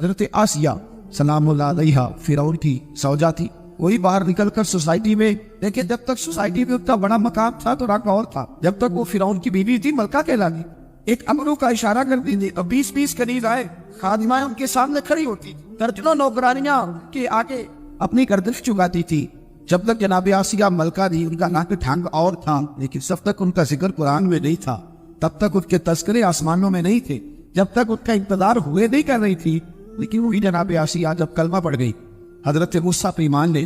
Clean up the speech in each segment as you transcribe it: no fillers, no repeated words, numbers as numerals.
حضرت آسیہ سلام اللہ علیہا فرعون کی زوجہ تھی. وہی باہر نکل کر سوسائٹی میں دیکھیں، جب تک سوسائٹی میں اتنا بڑا مقام تھا تو رنگ اور تھا. جب تک وہ فرعون کی بیوی تھی ملکہ کہلاتی. ایک امروں کا اشارہ کرتی تھی تو 20 قریب آئے خادمائیں ان کے سامنے کھڑی ہوتی، درجنوں نوکرانیاں کے آگے اپنی گردن چگاتی تھی. جب تک جناب آسیہ ملکہ تھی ان کا ناک ٹھنگ اور تھا، لیکن جب تک ان کا ذکر قرآن میں نہیں تھا تب تک ان کے تذکرے آسمانوں میں نہیں تھے. جب تک ان کا انتظار ہوئے نہیں کر رہی تھی. لیکن وہی جناب آسیہ جب کلمہ پڑھ گئی، حضرت موسیٰ پہ ایمان لے،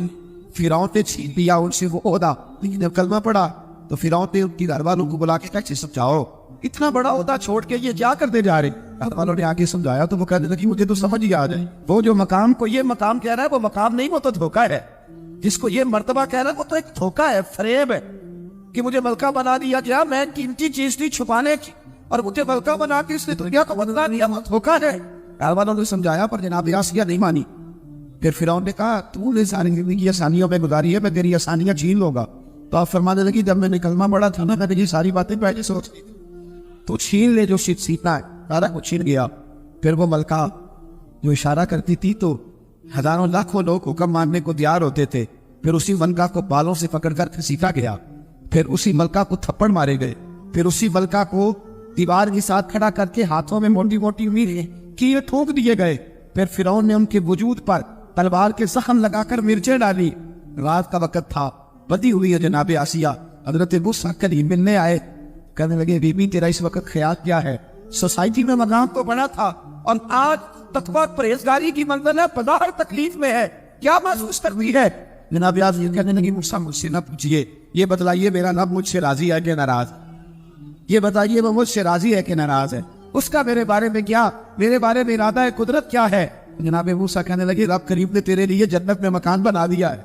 فرعون نے چھین لیا ان سے وہ عہدہ. لیکن جب کلمہ پڑھا تو فرعون نے ان کی گھر والوں کو بلا کے کیسے سمجھاؤ، اتنا بڑا عہدہ چھوڑ کے یہ کیا کرتے جا رہے. گھر والوں نے آگے سمجھایا تو وہ کہنے لگی مجھے تو سمجھ ہی آ جائے، وہ جو مقام کو یہ مقام کہہ رہا ہے وہ مقام نہیں، وہ تو دھوکہ ہے. جس کو یہ مرتبہ کہہ رہا ہے وہ تو ایک دھوکہ ہے، فریب ہے کہ مجھے ملکہ بنا دیا گیا، میں قیمتی چیز تھی چھپانے کی اور مجھے ملکہ بنا کے اس نے دنیا کو بدلا دیا، دھوکہ ہے. گھر والوں نے سمجھایا پر جناب آسیہ نہیں مانی. پھر فرعون نے کہا تو نے ساری زندگی آسانیوں میں گزاری ہے، میں تیری آسانیاں چھین لوں گا. تو آپ فرمانے لگی جب میں نے کلمہ پڑھا تھا نا، میں نے یہ ساری باتیں پہلے سوچ لی تو چھین لے جو سیکھنا ہے، سارا کچھ چھین گیا. پھر وہ ملکہ جو اشارہ کرتی تھی تو ہزاروں لاکھوں لوگ حکم ماننے کو تیار ہوتے تھے. پھر اسی ملکہ کو بالوں سے پکڑ کر سیکھا گیا، پھر اسی ملکہ کو تھپڑ مارے گئے، پھر اسی ملکہ کو دیوار کے ساتھ کھڑا کر کے ہاتھوں میں موٹی موٹی کیے ٹھوک دیے گئے. پھر فرعون نے ان کے وجود پر تلوار کے زخم لگا کر مرچیں ڈالی. رات کا وقت تھا، بدی ہوئی ہے جناب آسیہ. حضرت موسیٰ کریم ملنے آئے، کہنے لگے بی بی تیرا اس وقت خیال کیا ہے؟ سوسائٹی میں مقام تو بڑا تھا اور آج تقویٰ پرہیزگاری کی منزل ہے، بظاہر تکلیف میں ہے، کیا محسوس کرتی ہے؟ جناب آسیہ کہنے لگی موسیٰ مجھ سے نہ پوچھئے، یہ بتلائیے میرا رب مجھ سے راضی ہے کہ ناراض؟ یہ بتائیے وہ مجھ سے راضی ہے کہ ناراض ہے؟ اس کا میرے بارے میں کیا، میرے بارے میں ارادہ قدرت کیا ہے؟ جناب موسیٰ کہنے لگے رب کریم نے تیرے لیے جنت میں مکان بنا دیا ہے،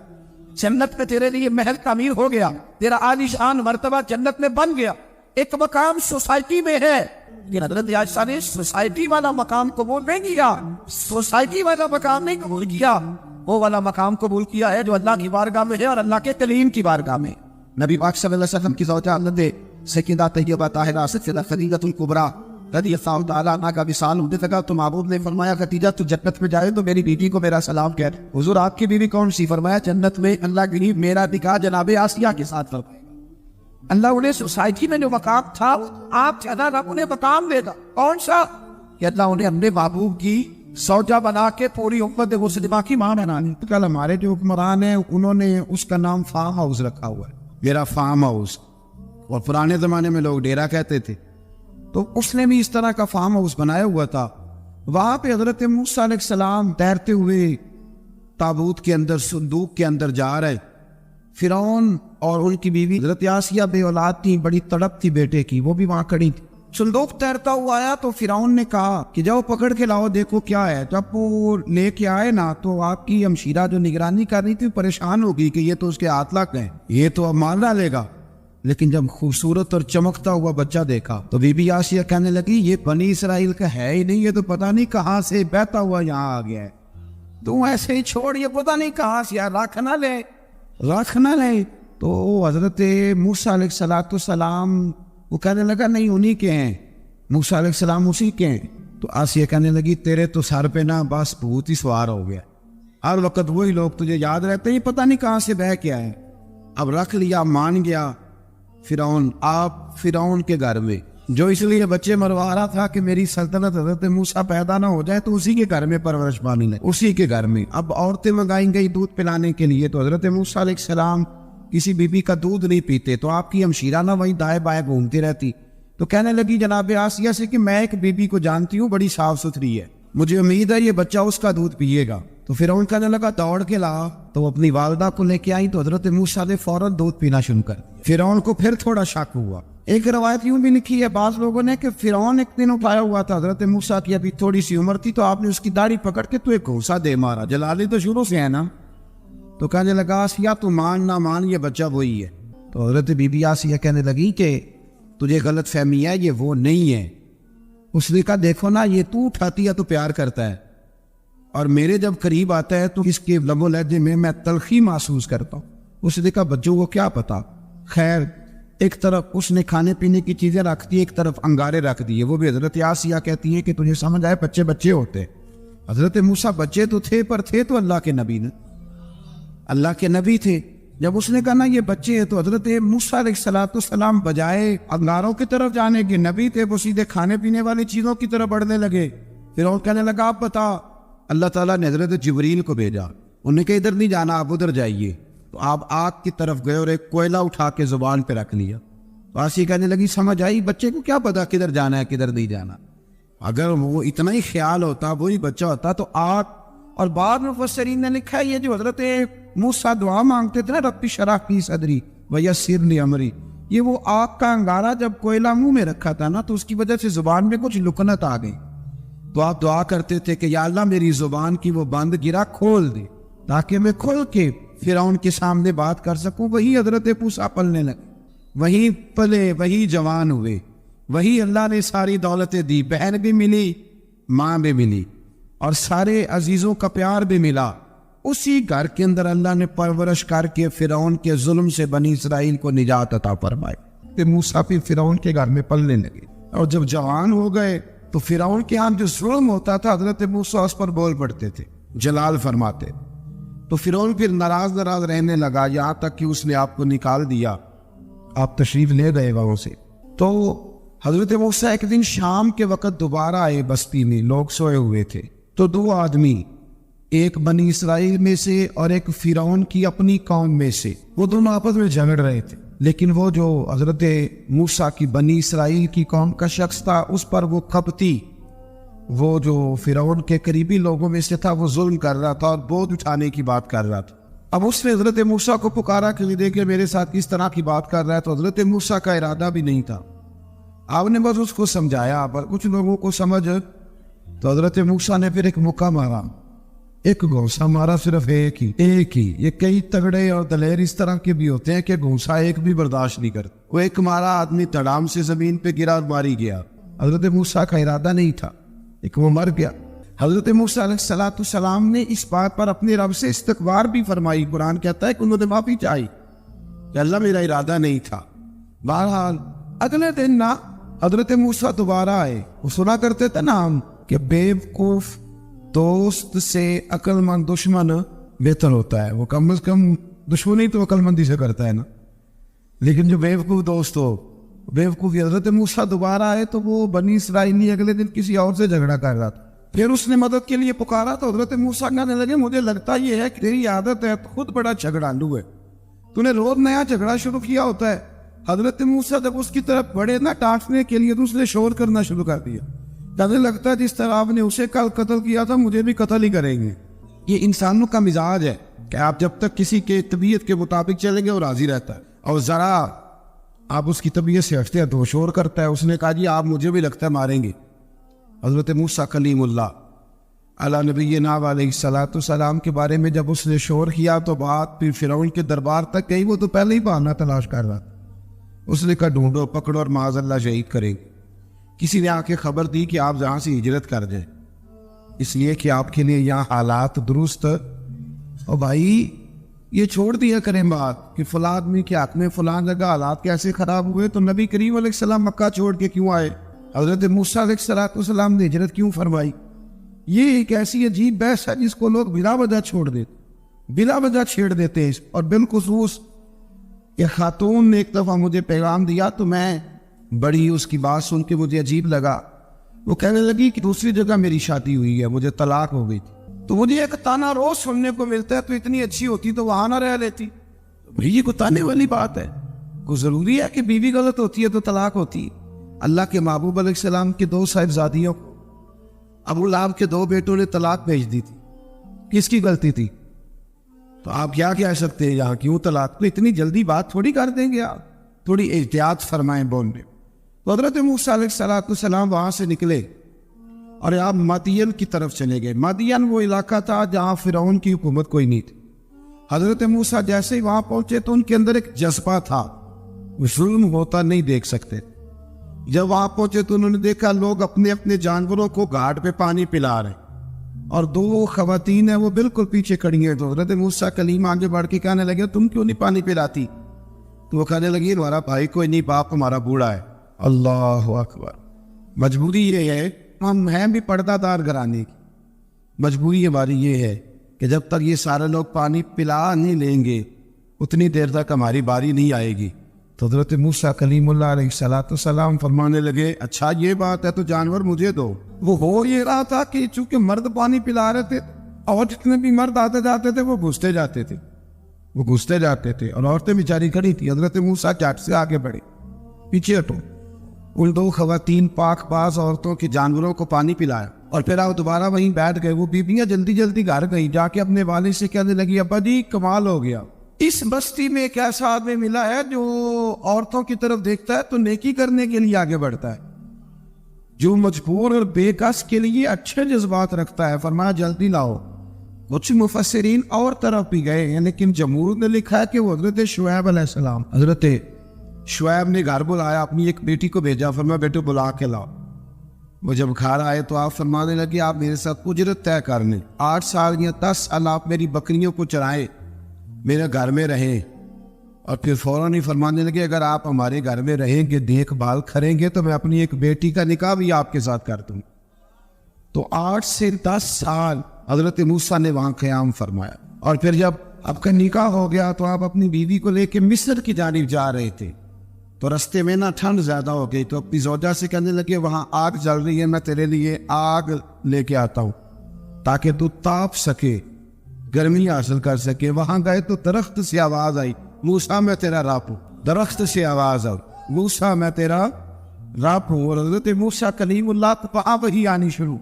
جنت میں تیرے لیے محل تعمیر ہو گیا، تیرا عالی شان مرتبہ جنت میں بن گیا. ایک مقام سوسائٹی میں ہے، لیکن حضرت عائشہ نے سوسائٹی والا مقام قبول نہیں کیا، سوسائٹی والا مقام نہیں قبول کیا، وہ والا مقام قبول کیا ہے جو اللہ کی بارگاہ میں ہے اور اللہ کے کلیم کی بارگاہ میں. نبی پاک صلی اللہ علیہ وسلم کی زوجہ حضرت سیدہ طیبہ طاہرہ سیدہ خدیجہ الکبریٰ رضی اللہ تعالیٰ عنہ کا وصال ہونے لگا تو معبود نے فرمایا خدیجہ تو جنت میں جائے تو میری بیوی کو میرا سلام کہہ. حضور آپ کی بیوی کون سی؟ فرمایا جنت میں اللہ کے میرا نکاح جناب آسیہ کے ساتھ فرمایا. اللہ انہیں سوسائٹی میں جو مقام تھا آپ چاہتا رب انہیں مقام دے گا، کون سا؟ کہ اللہ انہیں اپنے محبوب کی زوجہ بنا کے پوری امت مسلمہ کی ماں بنانی. کل ہمارے جو حکمران ہیں انہوں نے اس کا نام فارم ہاؤس رکھا ہوا ہے، میرا فارم ہاؤس، اور پرانے زمانے میں لوگ ڈیرا کہتے تھے. تو اس نے بھی اس طرح کا فارم ہاؤس بنایا ہوا تھا. وہاں پہ حضرت موسیٰ علیہ السلام تیرتے ہوئے تابوت کے اندر صندوق کے اندر جا رہے. فرعون اور ان کی بیوی حضرت آسیہ بے اولاد تھی، بڑی تڑپ تھی بیٹے کی، وہ بھی وہاں کھڑی تھی. صندوق تیرتا ہوا آیا تو فرعون نے کہا کہ جاؤ پکڑ کے لاؤ دیکھو کیا ہے. جب وہ لے کے آئے نا تو آپ کی ہمشیرہ جو نگرانی کر رہی تھی پریشان ہو گئی کہ یہ تو اس کے ہاتھ لگ گئے، یہ تو اب مار ڈالے گا. لیکن جب خوبصورت اور چمکتا ہوا بچہ دیکھا تو بی بی آسیہ کہنے لگی یہ بنی اسرائیل کا ہے ہی نہیں، یہ تو پتہ نہیں کہاں سے بہتا ہوا یہاں آ گیا ہے، تو ایسے ہی چھوڑ، یہ پتہ نہیں کہاں سے رکھ نہ لے. تو حضرت موسیٰ علیہ السلام وہ کہنے لگا نہیں انہی کے ہیں، موسیٰ علیہ السلام اسی کے ہیں. تو آسیہ کہنے لگی تیرے تو سر پہ نا بس بھوت ہی سوار ہو گیا، ہر وقت وہی لوگ تجھے یاد رہتے ہیں، پتہ نہیں کہاں سے بہ کے آئے. اب رکھ لیا، مان گیا فرعون. آپ فرعون کے گھر میں جو اس لیے بچے مروا رہا تھا کہ میری سلطنت حضرت موسیٰ پیدا نہ ہو جائے، تو اسی کے گھر میں پرورش پانی لے، اسی کے گھر میں. اب عورتیں منگائیں گئی دودھ پلانے کے لیے، تو حضرت موسیٰ علیہ السلام کسی بیوی کا دودھ نہیں پیتے، تو آپ کی ہمشیرہ نہ وہیں دائیں بائیں گھومتی رہتی. تو کہنے لگی جناب آسیہ سے کہ میں ایک بیوی کو جانتی ہوں، بڑی صاف ستھری ہے، مجھے امید ہے یہ بچہ اس کا دودھ پیے گا. تو فرعون کہنے لگا دوڑ کے لا. تو اپنی والدہ کو لے کے آئی تو حضرت موسیٰ نے فوراً دودھ پینا شروع کر دیا. فرعون کو پھر تھوڑا شک ہوا. ایک روایت یوں بھی لکھی ہے بعض لوگوں نے کہ فرعون ایک دن اٹھایا ہوا تھا حضرت موسیٰ کی ابھی تھوڑی سی عمر تھی، تو آپ نے اس کی داڑھی پکڑ کے تو ایک گھوسا دے مارا. جلالی تو شروع سے ہے نا. تو کہنے لگا آسیہ تو مان نہ مان یہ بچہ وہی ہے. تو حضرت بی بی آسیہ کہنے لگی کہ تجھے غلط فہمی ہے، یہ وہ نہیں ہے. اس نے کہا دیکھو نا یہ تو اٹھاتی ہے تو پیار کرتا ہے، اور میرے جب قریب آتا ہے تو اس کے لب و لہجے میں تلخی محسوس کرتا ہوں. اس نے کہا بچوں کو کیا پتا. خیر ایک طرف اس نے کھانے پینے کی چیزیں رکھ دی، ایک طرف انگارے رکھ دیے. وہ بھی حضرت آسیہ کہتی ہیں کہ تجھے سمجھ آئے بچے ہوتے. حضرت موسیٰ بچے تو تھے پر تھے تو اللہ کے نبی نا، اللہ کے نبی تھے. جب اس نے کہا نا یہ بچے ہیں، تو حضرت موسیٰ علیہ السلام بجائے انگاروں کی طرف جانے کے، نبی تھے وہ سیدھے کھانے پینے والی چیزوں کی طرف بڑھنے لگے. پھر اور کہنے لگا آپ بتا. اللہ تعالیٰ نے حضرت جبریل کو بھیجا، انہوں نے کہا ادھر نہیں جانا، آپ ادھر جائیے. تو آپ آگ کی طرف گئے اور ایک کوئلہ اٹھا کے زبان پہ رکھ لیا. تو آسی کہنے لگی سمجھ آئی، بچے کو کیا پتا کدھر جانا ہے کدھر نہیں جانا. اگر وہ اتنا ہی خیال ہوتا، وہی بچہ ہوتا تو آگ. اور بعد میں مفسرین نے لکھا ہے یہ جو حضرت موسیٰ دعا مانگتے تھے نا، رب اشرح لی صدری ویسر لی امری، یہ وہ آگ کا انگارہ جب کوئلہ منہ میں رکھا تھا نا، تو اس کی وجہ سے زبان میں کچھ لکنت آ گئی. تو آپ دعا کرتے تھے کہ یا اللہ میری زبان کی وہ بند گرا کھول دے تاکہ میں کھل کے فرعون کے سامنے بات کر سکوں. وہی حضرت موسیٰ پلنے لگے، وہی پلے، وہی جوان ہوئے، وہی اللہ نے ساری دولتیں دی، بہن بھی ملی، ماں بھی ملی، اور سارے عزیزوں کا پیار بھی ملا. اسی گھر کے اندر اللہ نے پرورش کر کے فرعون کے ظلم سے بنی اسرائیل کو نجات عطا فرمائی. کہ موسیٰ پھر فرعون کے گھر میں پلنے لگے، اور جب جوان ہو گئے تو فرعون کے ہاں جو ظلم ہوتا تھا حضرت موسیٰ اس پر بول پڑتے تھے، جلال فرماتے. تو فرعون پھر ناراض رہنے لگا، یہاں تک کہ اس نے آپ کو نکال دیا، آپ تشریف لے گئے وہاں سے. تو حضرت موسیٰ ایک دن شام کے وقت دوبارہ آئے بستی میں، لوگ سوئے ہوئے تھے. تو دو آدمی، ایک بنی اسرائیل میں سے اور ایک فرعون کی اپنی قوم میں سے، وہ دونوں آپس میں جھگڑ رہے تھے. لیکن وہ جو حضرت موسیٰ کی بنی اسرائیل کی قوم کا شخص تھا، اس پر وہ کھپتی، وہ جو فرعون کے قریبی لوگوں میں سے تھا، وہ ظلم کر رہا تھا اور بوجھ اٹھانے کی بات کر رہا تھا. اب اس نے حضرت موسیٰ کو پکارا کہ دیکھے میرے ساتھ کس طرح کی بات کر رہا ہے. تو حضرت موسیٰ کا ارادہ بھی نہیں تھا، آپ نے بس اس کو سمجھایا. پر کچھ لوگوں کو سمجھ، تو حضرت موسیٰ نے پھر ایک مکہ مارا، ایک گھونسا مارا، صرف ایک ہی. یہ کئی تگڑے اور دلیر اس طرح کے بھی ہوتے ہیں کہ گھونسا ایک بھی برداشت نہیں کرتے. وہ ایک مارا، آدمی تڑام سے زمین پہ گرا اور ماری گیا. حضرت موسیٰ کا ارادہ نہیں تھا، ایک وہ مر گیا. حضرت موسیٰ علیہ السلام نے اس بات پر اپنے رب سے استغفار بھی فرمائی. قرآن کہتا ہے کہ انہوں نے معافی چاہی کہ اللہ میرا ارادہ نہیں تھا. بہرحال اگلے دن نا حضرت موسیٰ دوبارہ آئے. وہ سنا کرتے تھے نا ہم کہ بیوقوف دوست سے عقل مند دشمن بہتر ہوتا ہے. وہ کم از کم دشمنی تو عقل مندی سے کرتا ہے نا، لیکن جو بیوقوف دوست ہو بیوقوف. حضرت موسیٰ دوبارہ آئے تو وہ بنی اسرائیلی اگلے دن کسی اور سے جھگڑا کر رہا تھا. پھر اس نے مدد کے لیے پکارا تو حضرت موسیٰ کہنے لگے مجھے لگتا یہ ہے کہ تیری عادت ہے، خود بڑا جھگڑالو ہے، تو نے روز نیا جھگڑا شروع کیا ہوتا ہے. حضرت موسیٰ جب اس کی طرف بڑھے نا ڈانٹنے کے لیے تو اس نے شور کرنا شروع کر دیا. کہنے لگتا ہے جس طرح آپ نے اسے کل قتل کیا تھا مجھے بھی قتل ہی کریں گے. یہ انسانوں کا مزاج ہے کہ آپ جب تک کسی کے طبیعت کے مطابق چلیں گے وہ راضی رہتا ہے، اور ذرا آپ اس کی طبیعت سے ہٹتے ہیں تو وہ شور کرتا ہے. اس نے کہا جی آپ مجھے بھی لگتا ہے ماریں گے. حضرت موسیٰ کلیم اللہ علیہ نبینا علیہ السلام کے بارے میں جب اس نے شور کیا تو بات پھر فرعون کے دربار تک گئی. وہ تو پہلے ہی بہانہ تلاش کر رہا تھا. اس نے کہا ڈھونڈو پکڑو اور معاذ اللہ شہید کریں. کسی نے آ کے خبر دی کہ آپ یہاں سے ہجرت کر جائیں، اس لیے کہ آپ کے لیے یہاں حالات درست. اور بھائی یہ چھوڑ دیا کریں بات کہ فلاں آدمی کے حق میں فلاں جگہ حالات کیسے خراب ہوئے. تو نبی کریم علیہ السلام مکہ چھوڑ کے کیوں آئے؟ حضرت موسیٰ علیہ السلام نے ہجرت کیوں فرمائی؟ یہ ایک ایسی عجیب بحث ہے جس کو لوگ بلا وجہ چھوڑ دیتے، بلا وجہ چھیڑ دیتے ہیں. اور بالخصوص یہ خاتون نے ایک دفعہ مجھے پیغام دیا تو میں بڑی اس کی بات سن کے مجھے عجیب لگا. وہ کہنے لگی کہ دوسری جگہ میری شادی ہوئی ہے، مجھے طلاق ہو گئی تھی. تو مجھے ایک تانا روز سننے کو ملتا ہے تو اتنی اچھی ہوتی تو وہاں نہ رہ لیتی. بھئی یہ کوئی تانے والی بات ہے؟ کوئی ضروری ہے کہ بیوی غلط ہوتی ہے تو طلاق ہوتی ہے؟ اللہ کے محبوب علیہ السلام کے 2 صاحبزادیوں کو ابو لہب کے 2 بیٹوں نے طلاق بھیج دی تھی. کس کی غلطی تھی؟ تو آپ کیا کہہ سکتے ہیں یہاں کیوں طلاق؟ تو اتنی جلدی بات تھوڑی کر دیں گے آپ، تھوڑی احتیاط فرمائیں بولنے. تو حضرت موسیٰ علیہ السلام وہاں سے نکلے اور آپ مدین کی طرف چلے گئے. مدین وہ علاقہ تھا جہاں فرعون کی حکومت کوئی نہیں تھی. حضرت موسیٰ جیسے ہی وہاں پہنچے تو ان کے اندر ایک جذبہ تھا، وہ ظلم ہوتا نہیں دیکھ سکتے. جب وہاں پہنچے تو انہوں نے دیکھا لوگ اپنے اپنے جانوروں کو گھاٹ پہ پانی پلا رہے ہیں اور 2 خواتین ہیں وہ بالکل پیچھے کھڑی ہیں. تو حضرت موسیٰ کلیم آگے بڑھ کے کہنے لگے تم کیوں نہیں پانی پلاتی؟ تو وہ کہنے لگی ہمارا بھائی کوئی نہیں، باپ ہمارا بوڑھا ہے. اللہ اکبر. مجبوری یہ ہے، ہم ہیں بھی پردہ دار گھرانے کی، مجبوری ہماری یہ ہے کہ جب تک یہ سارے لوگ پانی پلا نہیں لیں گے اتنی دیر تک ہماری باری نہیں آئے گی۔ تو حضرت موسیٰ کلیم اللہ علیہ السلام فرمانے لگے اچھا یہ بات ہے تو جانور مجھے دو۔ وہ ہو یہ رہا تھا کہ چونکہ مرد پانی پلا رہے تھے اور جتنے بھی مرد آتے جاتے تھے وہ گھستے جاتے تھے اور عورتیں بیچاری کھڑی تھی۔ حضرت موسیٰ جھٹ سے آگے بڑھے، پیچھے ہٹو۔ ان دو خواتین پاک باز عورتوں کے جانوروں کو پانی پلایا اور پھر آپ دوبارہ وہیں بیٹھ گئے۔ وہ بیبیاں جلدی جلدی گھر گئی، جا کے اپنے والد سے کہنے لگی ابا جی کمال ہو گیا، اس بستی میں ایک ایسا آدمی ملا ہے جو عورتوں کی طرف دیکھتا ہے تو نیکی کرنے کے لیے آگے بڑھتا ہے، جو مجبور اور بے کس کے لیے اچھے جذبات رکھتا ہے۔ فرمایا جلدی لاؤ۔ کچھ مفسرین اور طرف بھی گئے، لیکن جمہور نے لکھا ہے کہ وہ حضرت شعیب علیہ السلام، حضرت شعیب نے گھر بلایا، اپنی ایک بیٹی کو بھیجا، فرمایا بیٹے بلا کے لاؤ۔ وہ جب گھر آئے تو آپ فرمانے لگے آپ میرے ساتھ اجرت طے کر لیں، 8 سال یا 10 سال آپ میری بکریوں کو چرائیں، میرے گھر میں رہیں۔ اور پھر فوراً ہی فرمانے لگے اگر آپ ہمارے گھر میں رہیں گے، دیکھ بھال کریں گے تو میں اپنی ایک بیٹی کا نکاح بھی آپ کے ساتھ کر دوں۔ تو 8 سے 10 سال حضرت موسیٰ نے وہاں قیام فرمایا، اور پھر جب آپ کا نکاح ہو گیا تو آپ اپنی بیوی کو لے کے مصر کی جانب جا رہے تھے، تو رستے میں نا ٹھنڈ زیادہ ہو گئی، تو اپنی زوجہ سے کہنے لگے وہاں آگ جل رہی ہے، میں تیرے لیے آگ لے کے آتا ہوں تاکہ تو تاپ سکے، گرمی حاصل کر سکے۔ وہاں گئے تو درخت سے آواز آئی موسیٰ میں تیرا رب ہوں، درخت سے آواز آئی موسیٰ میں تیرا رب ہوں، اور حضرت موسیٰ کلیم اللہ کو وہی آنی شروع،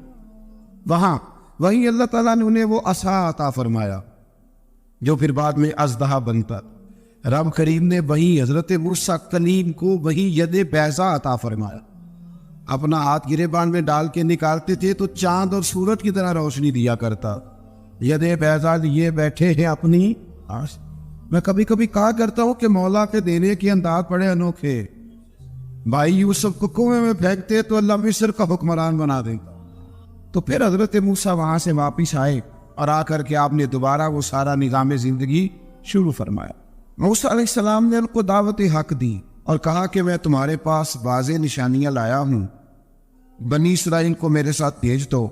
وہیں اللہ تعالیٰ نے انہیں وہ عصا عطا فرمایا جو پھر بعد میں اژدہا بنتا۔ رب کریم نے وہی حضرت موسیٰ کلیم کو وہی ید بیضا عطا فرمایا، اپنا ہاتھ گریبان میں ڈال کے نکالتے تھے تو چاند اور سورج کی طرح روشنی دیا کرتا۔ ید بیضا لیے بیٹھے ہیں اپنی آس۔ میں کبھی کبھی کہا کرتا ہوں کہ مولا کے دینے کے انداز بڑے انوکھے، بھائی یوسف کو کنویں میں پھینکتے تو اللہ مصر کا حکمران بنا دیتا۔ تو پھر حضرت موسیٰ وہاں سے واپس آئے اور آ کر کے آپ نے دوبارہ وہ سارا نظام زندگی شروع فرمایا۔ موسیٰ علیہ السلام نے ان کو دعوت حق دی اور کہا کہ میں تمہارے پاس واضح نشانیاں لایا ہوں، بنی اسرائیل کو میرے ساتھ بھیج دو۔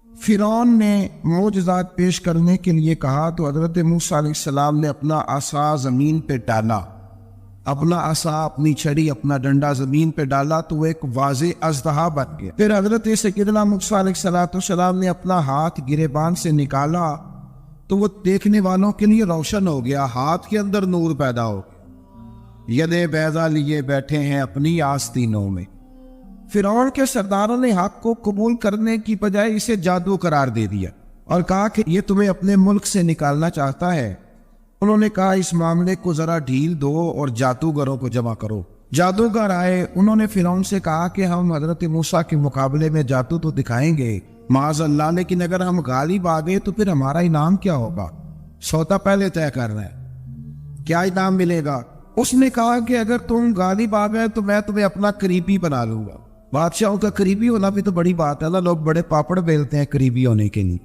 فرعون نے معجزات پیش کرنے کے لیے کہا تو حضرت موسیٰ علیہ السلام نے اپنا عصا زمین پہ ڈالا، اپنا عصا، اپنی چھڑی، اپنا ڈنڈا زمین پہ ڈالا تو وہ ایک واضح اژدہا بن گیا۔ پھر حضرت سیدنا موسیٰ علیہ السلام نے اپنا ہاتھ گریبان سے نکالا تو وہ دیکھنے والوں کے لیے روشن ہو گیا، ہاتھ کے اندر نور پیدا ہو گیا۔ ید بیضا لیے بیٹھے ہیں اپنی آستینوں میں۔ فرعون کے سرداروں نے حق کو قبول کرنے کی بجائے اسے جادو قرار دے دیا اور کہا کہ یہ تمہیں اپنے ملک سے نکالنا چاہتا ہے۔ انہوں نے کہا اس معاملے کو ذرا ڈھیل دو اور جادوگروں کو جمع کرو۔ جادوگر آئے، انہوں نے فرعون سے کہا کہ ہم حضرت موسیٰ کے مقابلے میں جادو تو دکھائیں گے معاذ اللہ، لیکن اگر ہم غالب آ گئے تو پھر ہمارا انعام کیا ہوگا؟ سودا پہلے طے کرنا ہے، کیا انعام ملے گا؟ اس نے کہا کہ اگر تم غالب آ گئے تو میں تمہیں اپنا قریبی بنا لوں گا۔ بادشاہوں کا قریبی ہونا بھی تو بڑی بات ہے نا، لوگ بڑے پاپڑ بیلتے ہیں قریبی ہونے کے لیے،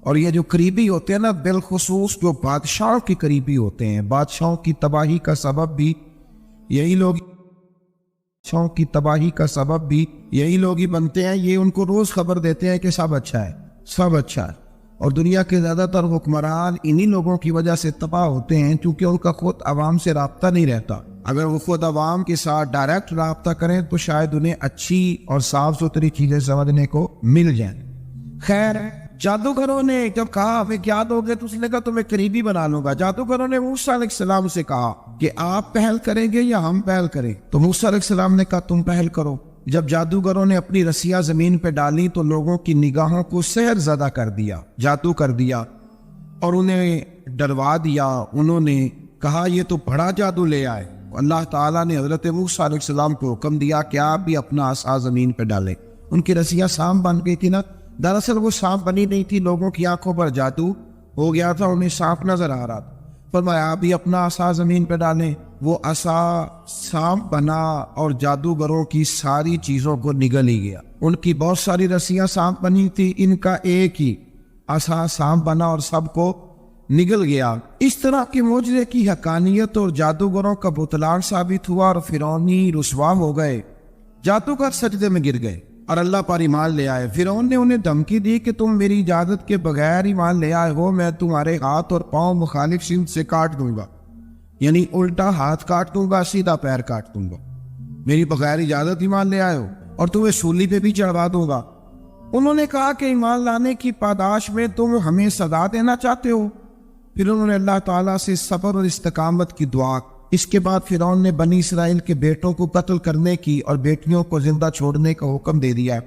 اور یہ جو قریبی ہوتے ہیں نا، بالخصوص جو بادشاہوں کے قریبی ہوتے ہیں، بادشاہوں کی تباہی کا سبب بھی یہی لوگ ہی بنتے ہیں۔ یہ ان کو روز خبر دیتے ہیں کہ سب اچھا ہے، اور دنیا کے زیادہ تر حکمران انہی لوگوں کی وجہ سے تباہ ہوتے ہیں کیونکہ ان کا خود عوام سے رابطہ نہیں رہتا۔ اگر وہ خود عوام کے ساتھ ڈائریکٹ رابطہ کریں تو شاید انہیں اچھی اور صاف ستھری چیزیں سمجھنے کو مل جائیں۔ خیر، جادوگروں نے جب کہا ہمیں کیا دو گے تو اس نے کہا تمہیں قریبی بنا لوں گا۔ جادوگروں نے موسیٰ علیہ السلام سے کہا کہ آپ پہل کریں گے یا ہم پہل کریں؟ تو موسیٰ علیہ السلام نے کہا تم پہل کرو۔ جب جادوگروں نے اپنی رسیاں زمین پہ ڈالی تو لوگوں کی نگاہوں کو سحر زدہ کر دیا، جادو کر دیا اور انہیں ڈروا دیا۔ انہوں نے کہا یہ تو بڑا جادو لے آئے۔ اللہ تعالیٰ نے حضرت موسیٰ علیہ السلام کو حکم دیا کہ آپ بھی اپنا عصا زمین پہ ڈالیں۔ ان کی رسیاں سانپ بن گئی تھی نا، دراصل وہ سانپ بنی نہیں تھی، لوگوں کی آنکھوں پر جادو ہو گیا تھا، انہیں سانپ نظر آ رہا تھا۔ فرمایا آپ بھی اپنا عصا زمین پہ ڈالیں۔ وہ عصا سانپ بنا اور جادوگروں کی ساری چیزوں کو نگل ہی گیا۔ ان کی بہت ساری رسیاں سانپ بنی تھی، ان کا ایک ہی عصا سانپ بنا اور سب کو نگل گیا۔ اس طرح کے معجزے کی حقانیت اور جادوگروں کا بطلان ثابت ہوا اور فرعونی رسوا ہو گئے۔ جادوگر سجدے میں گر گئے اور اللہ پر ایمان لے آئے۔ فرعون نے انہیں دھمکی دی کہ تم میری اجازت کے بغیر ایمان لے آئے ہو، میں تمہارے ہاتھ اور پاؤں مخالف سمت سے کاٹ دوں گا، یعنی الٹا ہاتھ کاٹ دوں گا، سیدھا پیر کاٹ دوں گا، میری بغیر اجازت ایمان لے آئے ہو، اور تمہیں سولی پہ بھی چڑھوا دوں گا۔ انہوں نے کہا کہ ایمان لانے کی پاداش میں تم ہمیں سزا دینا چاہتے ہو؟ پھر انہوں نے اللہ تعالیٰ سے صبر اور استقامت کی دعا۔ اس کے بعد فرعون نے بنی اسرائیل کے بیٹوں کو قتل کرنے کی اور بیٹیوں کو زندہ چھوڑنے کا حکم دے دیا۔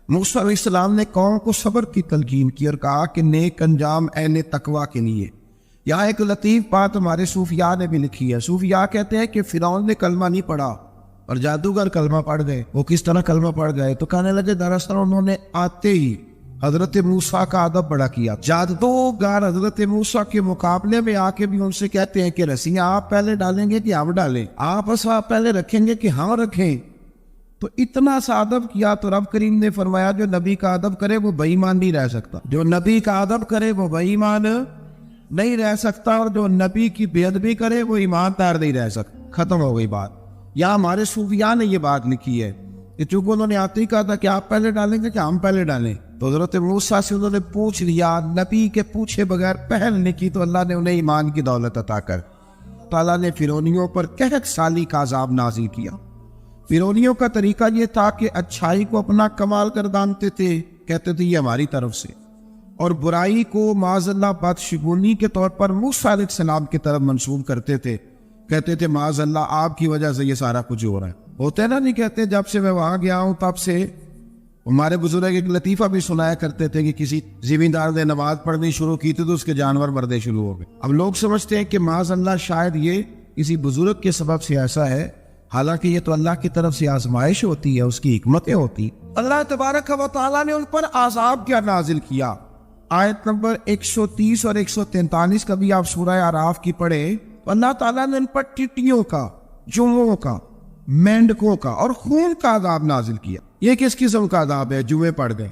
موسیٰ علیہ السلام نے قوم کو صبر کی تلقین کی اور کہا کہ نیک انجام اہل تقویٰ کے لیے۔ یہاں ایک لطیف بات ہمارے صوفیاء نے بھی لکھی ہے۔ صوفیاء کہتے ہیں کہ فرعون نے کلمہ نہیں پڑھا اور جادوگر کلمہ پڑھ گئے۔ وہ کس طرح کلمہ پڑھ گئے؟ تو کہنے لگے دراصل انہوں نے آتے ہی حضرت موسیٰ کا ادب بڑا کیا۔ جادوگر حضرت موسیٰ کے مقابلے میں آ کے بھی ان سے کہتے ہیں کہ رسیاں آپ پہلے ڈالیں گے کہ ہم ڈالیں، آپ اصحاب پہلے رکھیں گے کہ ہم رکھیں؟ تو اتنا سا ادب کیا تو رب کریم نے فرمایا جو نبی کا ادب کرے وہ بے ایمان نہیں رہ سکتا، جو نبی کا ادب کرے وہ بے ایمان نہیں رہ سکتا، اور جو نبی کی بے ادبی کرے وہ ایماندار نہیں رہ سکتا۔ ختم ہو گئی بات۔ یا ہمارے صوفیاء نے یہ بات لکھی ہے کہ چونکہ انہوں نے آتے ہی کہا تھا کہ آپ پہلے ڈالیں گے کہ ہم پہلے ڈالیں، تو حضرت موسیٰ سے انہوں نے پوچھ لیا، نبی کے پوچھے بغیر پہل نہیں کی، تو اللہ نے انہیں ایمان کی دولت عطا کر تعالیٰ نے فرعونیوں پر قحط سالی کا عذاب نازل کیا۔ فرعونیوں کا طریقہ یہ تھا کہ اچھائی کو اپنا کمال گردانتے تھے، کہتے تھے یہ ہماری طرف سے، اور برائی کو معاذ اللہ بدشگونی کے طور پر موسیٰ علیہ السلام کی طرف منسوب کرتے تھے، کہتے تھے معاذ اللہ آپ کی وجہ سے یہ سارا کچھ ہو رہا ہے۔ ہوتے نا نہیں کہتے جب سے میں وہاں گیا ہوں تب سے، ہمارے بزرگ ایک لطیفہ بھی سنایا کرتے تھے کہ کسی زمیندار نے نماز پڑھنی شروع کی تھی تو اس کے جانور مردے شروع ہو گئے۔ اب لوگ سمجھتے ہیں کہ معاذ اللہ شاید یہ کسی بزرگ کے سبب سے ایسا ہے، حالانکہ یہ تو اللہ کی طرف سے آزمائش ہوتی ہے، اس کی حکمتیں ہوتی۔ اللہ تبارک و تعالیٰ نے ان پر عذاب کیا نازل کیا۔ آیت نمبر 130 اور 143 کا بھی آپ سورہ اعراف کی پڑھیں، اللہ تعالیٰ نے ان پر ٹٹیوں کا، جوؤں کا، مینڈکوں کا اور خون کا عذاب نازل کیا۔ یہ کس قسم کا عذاب ہے؟ جوئے پڑ گئے،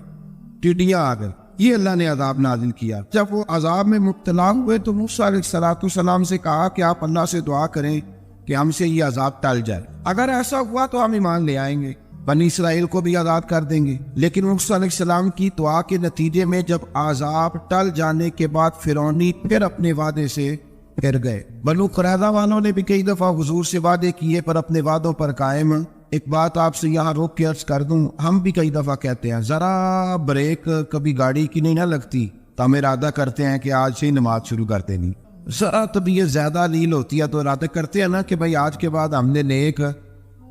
ٹڈیاں آ گئے، یہ اللہ نے عذاب نازل کیا۔ جب وہ عذاب میں مبتلا ہوئے تو موسیٰ علیہ السلام سے کہا کہ آپ اللہ سے دعا کریں کہ ہم سے یہ عذاب ٹل جائے، اگر ایسا ہوا تو ہم ایمان لے آئیں گے، بنی اسرائیل کو بھی آزاد کر دیں گے۔ لیکن موسیٰ علیہ السلام کی دعا کے نتیجے میں جب عذاب ٹل جانے کے بعد فرعونی پھر اپنے وعدے سے پھر گئے۔ بنو قریظہ والوں نے بھی کئی دفعہ حضور سے وعدے کیے پر اپنے وعدوں پر قائم۔ ایک بات آپ سے یہاں روک کے عرض کر دوں، ہم بھی کئی دفعہ کہتے ہیں ذرا بریک کبھی گاڑی کی نہیں نہ لگتی تو ہم ارادہ کرتے ہیں کہ آج سے ہی نماز شروع کر دینی، ذرا طبیعت زیادہ لیل ہوتی ہے تو ارادہ کرتے ہیں نا کہ بھائی آج کے بعد ہم نے نیک،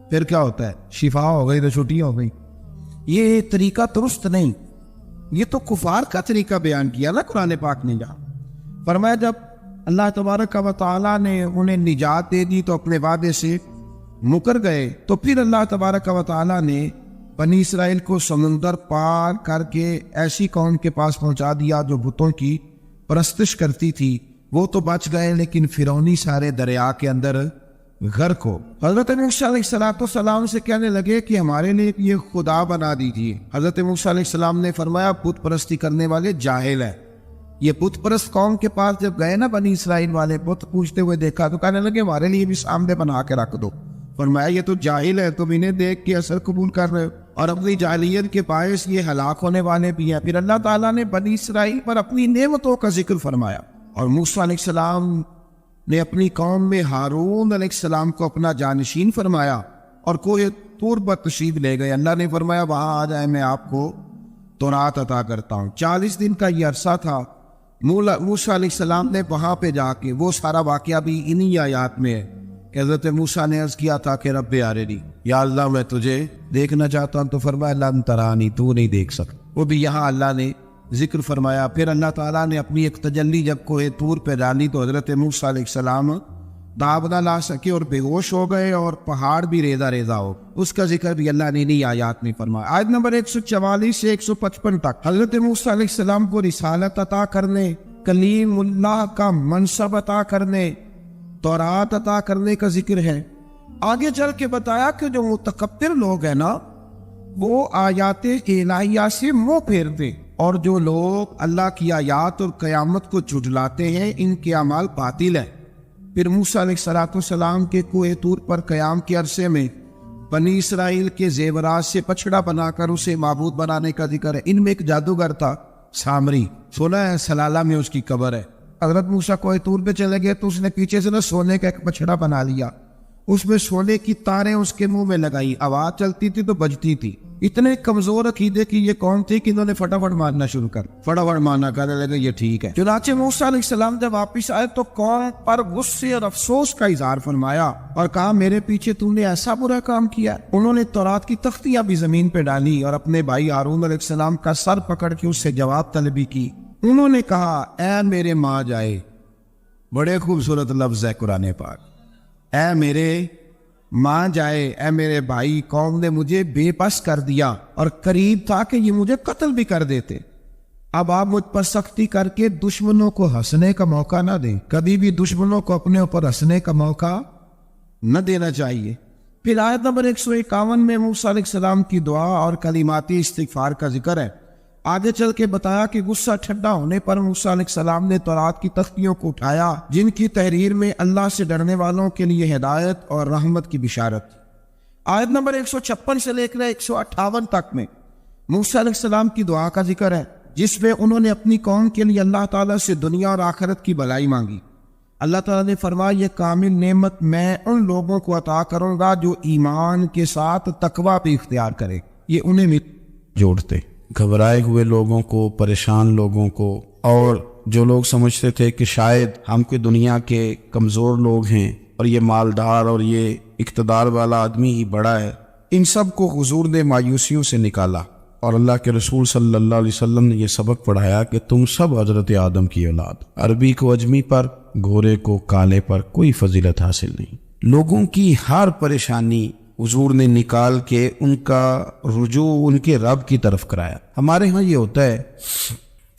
پھر کیا ہوتا ہے شفا ہو گئی تو چھٹی ہو گئی۔ یہ طریقہ درست نہیں، یہ تو کفار کا طریقہ بیان کیا نا قرآن پاک نے۔ جہاں فرمایا جب اللہ تبارک و تعالیٰ نے انہیں نجات دے دی تو اپنے وعدے سے مکر گئے، تو پھر اللہ تبارک و تعالیٰ نے بنی اسرائیل کو سمندر پار کر کے ایسی قوم کے پاس پہنچا دیا جو بتوں کی پرستش کرتی تھی۔ وہ تو بچ گئے لیکن فرعونی سارے دریا کے اندر غرق ہو۔ حضرت موسیٰ علیہ السلام سے کہنے لگے کہ ہمارے لیے یہ خدا بنا دیجیے۔ حضرت موسیٰ علیہ السلام نے فرمایا بت پرستی کرنے والے جاہل ہیں۔ یہ بت پرست قوم کے پاس جب گئے نا بنی اسرائیل والے، بت پوچھتے ہوئے دیکھا تو کہنے لگے ہمارے لیے بھی سامنے بنا کے رکھ دو۔ فرمایا یہ تو جاہل ہے، تم انہیں دیکھ کے اثر قبول کر رہے ہو اور اپنی جاہلیت کے باعث یہ ہلاک ہونے والے بھی ہیں۔ پھر اللہ تعالیٰ نے بنی اسرائیل پر اپنی نعمتوں کا ذکر فرمایا، اور موسیٰ علیہ السلام نے اپنی قوم میں ہارون علیہ السلام کو اپنا جانشین فرمایا اور کوہ طور پر تشریف لے گئے۔ اللہ نے فرمایا وہاں آ جائے، میں آپ کو تورات عطا کرتا ہوں۔ 40 دن کا یہ عرصہ تھا۔ موسیٰ علیہ السلام نے وہاں پہ جا کے، وہ سارا واقعہ بھی انہی آیات میں ہے کہ حضرت موسیٰ نے عرض کیا تھا کہ رب ارنی، یا اللہ میں تجھے دیکھنا چاہتا ہوں، تو فرمایا لن ترانی، تو نہیں دیکھ سکتا۔ وہ بھی یہاں اللہ نے ذکر فرمایا۔ پھر اللہ تعالیٰ نے اپنی ایک تجلی جب کوہ طور پہ ڈالی تو حضرت موسیٰ علیہ السلام داب نہ لا سکے اور بے ہوش ہو گئے اور پہاڑ بھی ریزہ ریزہ ہو۔ اس کا ذکر بھی اللہ نے انہی آیات میں فرمایا۔ آیت نمبر 144 سے 155 تک حضرت موسیٰ علیہ السلام کو رسالت عطا کرنے، کلیم اللہ کا منصب عطا کرنے، تورات عطا کرنے کا ذکر ہے۔ آگے چل کے بتایا کہ جو متکبر لوگ ہیں نا وہ آیات الہیہ سے منہ پھیرتے، اور جو لوگ اللہ کی آیات اور قیامت کو جھٹلاتے ہیں ان کے اعمال باطل ہیں۔ پھر موسیٰ علیہ السلام کے کوہ طور پر قیام کے عرصے میں بنی اسرائیل کے زیورات سے پچھڑا بنا کر اسے معبود بنانے کا ذکر ہے۔ ان میں ایک جادوگر تھا سامری، سنا ہے سلالہ میں اس کی قبر ہے۔ حضرت موسیٰ کوہ طور پہ چلے گئے تو اس نے پیچھے سے سونے کا ایک پچھڑا بنا لیا، اس میں سونے کی تاریں اس کے منہ میں لگائی، آواز چلتی تھی تو بجتی تھی۔ اتنے کمزور عقیدے کی یہ قوم تھی کہ انہوں نے فٹافٹ مارنا شروع کر فٹافٹ مارنا کہنے لگے یہ ٹھیک ہے۔ چنانچہ موسیٰ علیہ السلام جب واپس آئے تو قوم پر غصے اور افسوس کا اظہار فرمایا اور کہا میرے پیچھے تم نے ایسا برا کام کیا۔ انہوں نے تورات کی تختیاں بھی زمین پہ ڈالی اور اپنے بھائی ہارون علیہ السلام کا سر پکڑ کے اس سے جواب طلبی کی۔ انہوں نے کہا اے میرے ماں جائے، بڑے خوبصورت لفظ ہے قرآن پاک، اے میرے ماں جائے، اے میرے بھائی، قوم نے مجھے بے بس کر دیا اور قریب تھا کہ یہ مجھے قتل بھی کر دیتے۔ اب آپ مجھ پر سختی کر کے دشمنوں کو ہنسنے کا موقع نہ دیں، کبھی بھی دشمنوں کو اپنے اوپر ہنسنے کا موقع نہ دینا چاہیے۔ پھر آیت نمبر 151 میں موسیٰ علیہ السلام کی دعا اور کلماتی استغفار کا ذکر ہے۔ آگے چل کے بتایا کہ غصہ ٹھنڈا ہونے پر موسیٰ علیہ السلام نے تورات کی تختیوں کو اٹھایا جن کی تحریر میں اللہ سے ڈرنے والوں کے لیے ہدایت اور رحمت کی بشارت تھی۔ آیت نمبر 156 سے لے کر 158 تک میں موسیٰ علیہ السلام کی دعا کا ذکر ہے جس میں انہوں نے اپنی قوم کے لیے اللہ تعالیٰ سے دنیا اور آخرت کی بھلائی مانگی۔ اللہ تعالیٰ نے فرمایا یہ کامل نعمت میں ان لوگوں کو عطا کروں گا جو ایمان کے ساتھ تقوی بھی اختیار کرے، یہ انہیں بھی جوڑتے گھبرائے ہوئے لوگوں کو، پریشان لوگوں کو، اور جو لوگ سمجھتے تھے کہ شاید ہم کوئی دنیا کے کمزور لوگ ہیں اور یہ مالدار اور یہ اقتدار والا آدمی ہی بڑا ہے، ان سب کو حضور نے مایوسیوں سے نکالا اور اللہ کے رسول صلی اللہ علیہ وسلم نے یہ سبق پڑھایا کہ تم سب حضرت آدم کی اولاد، عربی کو اجمی پر، گورے کو کالے پر کوئی فضیلت حاصل نہیں۔ لوگوں کی ہر پریشانی حضور نے نکال کے ان کا رجوع ان کے رب کی طرف کرایا۔ ہمارے ہاں یہ ہوتا ہے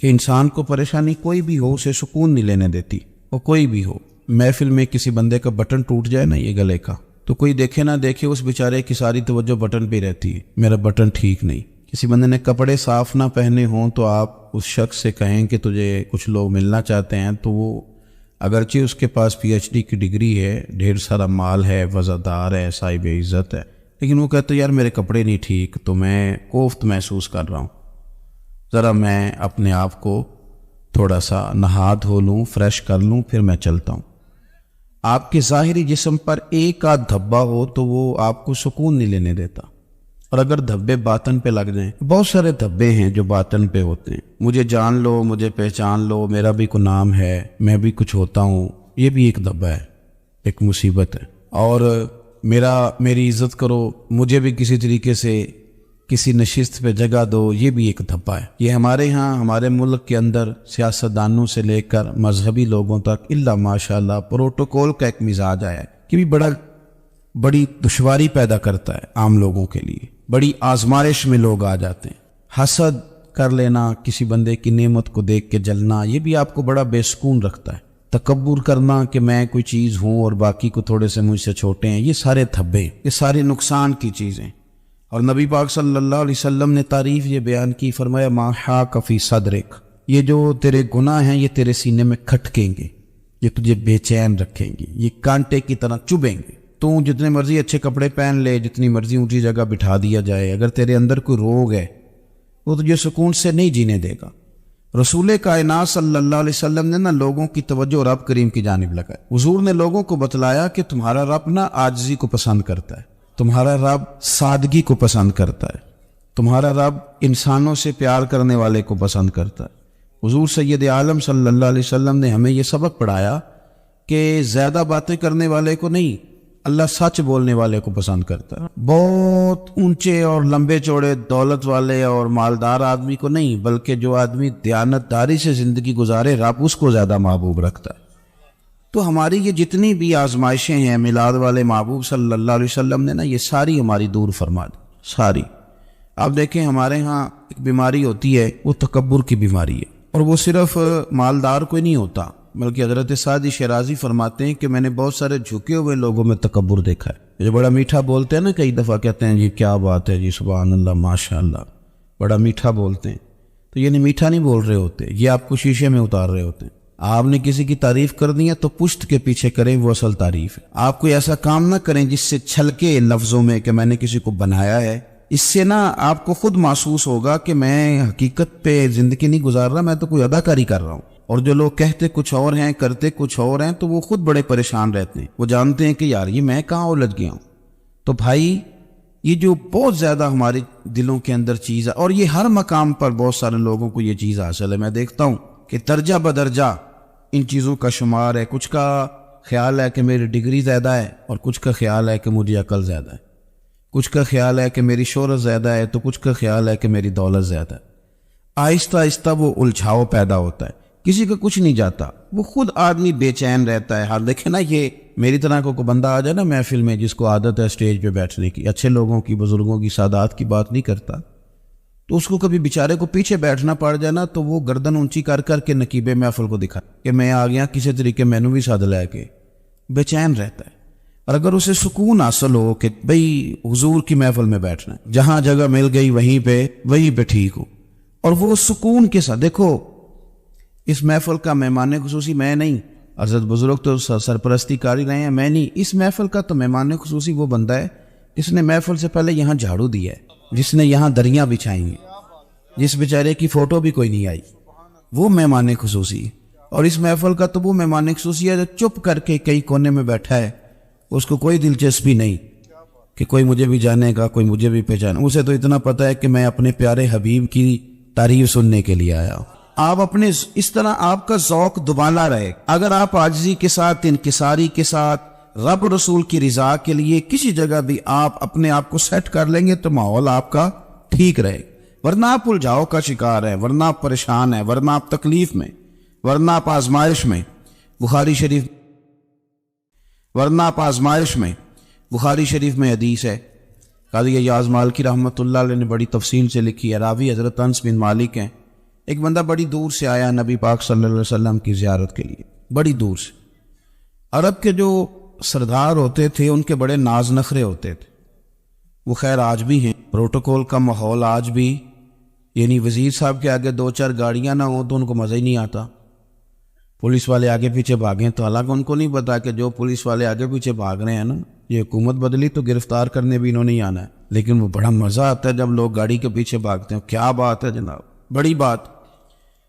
کہ انسان کو پریشانی کوئی بھی ہو اسے سکون نہیں لینے دیتی، وہ کوئی بھی ہو۔ محفل میں کسی بندے کا بٹن ٹوٹ جائے نا یہ گلے کا، تو کوئی دیکھے نہ دیکھے اس بیچارے کی ساری توجہ بٹن پہ رہتی ہے، میرا بٹن ٹھیک نہیں۔ کسی بندے نے کپڑے صاف نہ پہنے ہوں تو آپ اس شخص سے کہیں کہ تجھے کچھ لوگ ملنا چاہتے ہیں، تو وہ اگرچہ اس کے پاس PhD کی ڈگری ہے، ڈھیر سارا مال ہے، وزادار ہے، صاحب عزت ہے، لیکن وہ کہتے یار میرے کپڑے نہیں ٹھیک تو میں کوفت محسوس کر رہا ہوں، ذرا میں اپنے آپ کو تھوڑا سا نہا دھو لوں، فریش کر لوں، پھر میں چلتا ہوں۔ آپ کے ظاہری جسم پر ایک آدھ دھبا ہو تو وہ آپ کو سکون نہیں لینے دیتا، اور اگر دھبے باطن پہ لگ جائیں، بہت سارے دھبے ہیں جو باطن پہ ہوتے ہیں، مجھے جان لو، مجھے پہچان لو، میرا بھی کوئی نام ہے، میں بھی کچھ ہوتا ہوں، یہ بھی ایک دھبا ہے، ایک مصیبت ہے۔ اور میری عزت کرو، مجھے بھی کسی طریقے سے کسی نشست پہ جگہ دو، یہ بھی ایک دھبا ہے۔ یہ ہمارے ہاں ہمارے ملک کے اندر سیاستدانوں سے لے کر مذہبی لوگوں تک الا ماشاءاللہ پروٹوکول کا ایک مزاج آیا ہے کہ بھی بڑی دشواری پیدا کرتا ہے عام لوگوں کے لیے، بڑی آزمائش میں لوگ آ جاتے ہیں۔ حسد کر لینا، کسی بندے کی نعمت کو دیکھ کے جلنا، یہ بھی آپ کو بڑا بے سکون رکھتا ہے۔ تکبر کرنا کہ میں کوئی چیز ہوں اور باقی کو تھوڑے سے مجھ سے چھوٹے ہیں، یہ سارے دھبے، یہ سارے نقصان کی چیزیں۔ اور نبی پاک صلی اللہ علیہ وسلم نے تعریف یہ بیان کی، فرمایا ما حاک فی صدرک، یہ جو تیرے گناہ ہیں یہ تیرے سینے میں کھٹکیں گے، یہ تجھے بے چین رکھیں گے، یہ کانٹے کی طرح چبھیں گے۔ تو جتنے مرضی اچھے کپڑے پہن لے، جتنی مرضی اونچی جگہ بٹھا دیا جائے، اگر تیرے اندر کوئی روگ ہے وہ تجھے سکون سے نہیں جینے دے گا۔ رسول کائنات صلی اللہ علیہ وسلم نے نا لوگوں کی توجہ رب کریم کی جانب لگائی۔ حضور نے لوگوں کو بتلایا کہ تمہارا رب نا عاجزی کو پسند کرتا ہے، تمہارا رب سادگی کو پسند کرتا ہے، تمہارا رب انسانوں سے پیار کرنے والے کو پسند کرتا ہے۔ حضور سید عالم صلی اللہ علیہ وسلم نے ہمیں یہ سبق پڑھایا کہ زیادہ باتیں کرنے والے کو نہیں، اللہ سچ بولنے والے کو پسند کرتا ہے۔ بہت اونچے اور لمبے چوڑے دولت والے اور مالدار آدمی کو نہیں، بلکہ جو آدمی دیانتداری سے زندگی گزارے رب اس کو زیادہ محبوب رکھتا ہے۔ تو ہماری یہ جتنی بھی آزمائشیں ہیں، میلاد والے محبوب صلی اللہ علیہ وسلم نے نا یہ ساری ہماری دور فرما دی، ساری۔ آپ دیکھیں ہمارے ہاں ایک بیماری ہوتی ہے، وہ تکبر کی بیماری ہے، اور وہ صرف مالدار کو ہی نہیں ہوتا، بلکہ حضرت سعدی شیرازی فرماتے ہیں کہ میں نے بہت سارے جھکے ہوئے لوگوں میں تکبر دیکھا ہے، جو بڑا میٹھا بولتے ہیں نا، کئی دفعہ کہتے ہیں جی کیا بات ہے جی، سبحان اللہ، ماشاء اللہ، بڑا میٹھا بولتے ہیں، تو یہ نہیں میٹھا نہیں بول رہے ہوتے، یہ آپ کو شیشے میں اتار رہے ہوتے ہیں۔ آپ نے کسی کی تعریف کرنی ہے تو پشت کے پیچھے کریں، وہ اصل تعریف ہے۔ آپ کوئی ایسا کام نہ کریں جس سے چھلکے لفظوں میں کہ میں نے کسی کو بنایا ہے، اس سے نا آپ کو خود محسوس ہوگا کہ میں حقیقت پہ زندگی نہیں گزار رہا، میں تو کوئی اداکاری کر رہا ہوں۔ اور جو لوگ کہتے کچھ اور ہیں کرتے کچھ اور ہیں تو وہ خود بڑے پریشان رہتے ہیں، وہ جانتے ہیں کہ یار یہ میں کہاں الجھ گیا ہوں۔ تو بھائی یہ جو بہت زیادہ ہمارے دلوں کے اندر چیز ہے، اور یہ ہر مقام پر بہت سارے لوگوں کو یہ چیز حاصل ہے، میں دیکھتا ہوں کہ درجہ بدرجہ ان چیزوں کا شمار ہے۔ کچھ کا خیال ہے کہ میری ڈگری زیادہ ہے، اور کچھ کا خیال ہے کہ مجھے عقل زیادہ ہے، کچھ کا خیال ہے کہ میری شہرت زیادہ ہے، تو کچھ کا خیال ہے کہ میری دولت زیادہ ہے۔ آہستہ آہستہ وہ الجھاؤ پیدا ہوتا ہے، کسی کا کچھ نہیں جاتا، وہ خود آدمی بے چین رہتا ہے۔ ہاں دیکھیں نا، یہ میری طرح کو بندہ آ جائے نا محفل میں جس کو عادت ہے اسٹیج پہ بیٹھنے کی، اچھے لوگوں کی، بزرگوں کی، سادات کی بات نہیں کرتا، تو اس کو کبھی بیچارے کو پیچھے بیٹھنا پڑ جائے نا تو وہ گردن اونچی کر کر کے نقیب محفل کو دکھا کہ میں آ گیا، کسی طریقے مینوں بھی ساتھ لے کے بے چین رہتا ہے۔ اور اگر اسے سکون حاصل ہو کہ بھئی حضور کی محفل میں بیٹھنا ہے، جہاں جگہ مل گئی وہیں پہ ٹھیک ہو، اور وہ سکون کے ساتھ، دیکھو اس محفل کا مہمان خصوصی میں نہیں، حضرت بزرگ تو سرپرستی کاری رہے ہیں، میں نہیں، اس محفل کا تو مہمان خصوصی وہ بندہ ہے جس نے محفل سے پہلے یہاں جھاڑو دیا ہے، جس نے یہاں دریاں بچھائی ہیں، جس بیچارے کی فوٹو بھی کوئی نہیں آئی، وہ مہمان خصوصی۔ اور اس محفل کا تو وہ مہمان خصوصی ہے جو چپ کر کے کئی کونے میں بیٹھا ہے، اس کو کوئی دلچسپی نہیں کہ کوئی مجھے بھی جانے گا، کوئی مجھے بھی پہچانے، اسے تو اتنا پتہ ہے کہ میں اپنے پیارے حبیب کی تعریف سننے کے لیے آیا ہوں۔ آپ اپنے اس طرح آپ کا ذوق دوبالا رہے، اگر آپ عاجزی کے ساتھ، انکساری کے ساتھ، رب رسول کی رضا کے لیے کسی جگہ بھی آپ اپنے آپ کو سیٹ کر لیں گے تو ماحول آپ کا ٹھیک رہے، ورنہ آپ الجھاؤ کا شکار ہیں، ورنہ آپ پریشان ہیں، ورنہ آپ تکلیف میں، ورنہ آپ آزمائش میں۔ بخاری شریف میں حدیث ہے، قاضی ایاز مالکی رحمۃ اللہ علیہ نے بڑی تفصیل سے لکھی ہے، راوی حضرت انس بن مالک ہیں۔ ایک بندہ بڑی دور سے آیا نبی پاک صلی اللہ علیہ وسلم کی زیارت کے لیے، بڑی دور سے۔ عرب کے جو سردار ہوتے تھے ان کے بڑے ناز نخرے ہوتے تھے، وہ خیر آج بھی ہیں، پروٹوکول کا ماحول آج بھی، یعنی وزیر صاحب کے آگے دو چار گاڑیاں نہ ہوں تو ان کو مزہ ہی نہیں آتا، پولیس والے آگے پیچھے بھاگیں تو حالانکہ ان کو نہیں پتا کہ جو پولیس والے آگے پیچھے بھاگ رہے ہیں نا، یہ حکومت بدلی تو گرفتار کرنے بھی انہوں نے آنا ہے، لیکن وہ بڑا مزہ آتا ہے جب لوگ گاڑی کے پیچھے بھاگتے ہیں۔ کیا بات ہے جناب، بڑی بات۔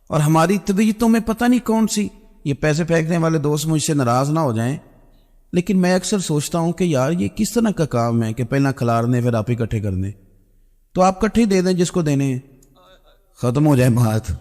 اور ہماری طبیعتوں میں پتہ نہیں کون سی، یہ پیسے پھینکنے والے دوست مجھ سے ناراض نہ ہو جائیں، لیکن میں اکثر سوچتا ہوں کہ یار یہ کس طرح کا کام ہے کہ پہلا کھلارنے پھر آپ اکٹھے کرنے، تو آپ کٹھے دے دیں جس کو دینے ہیں، ختم ہو جائے بات۔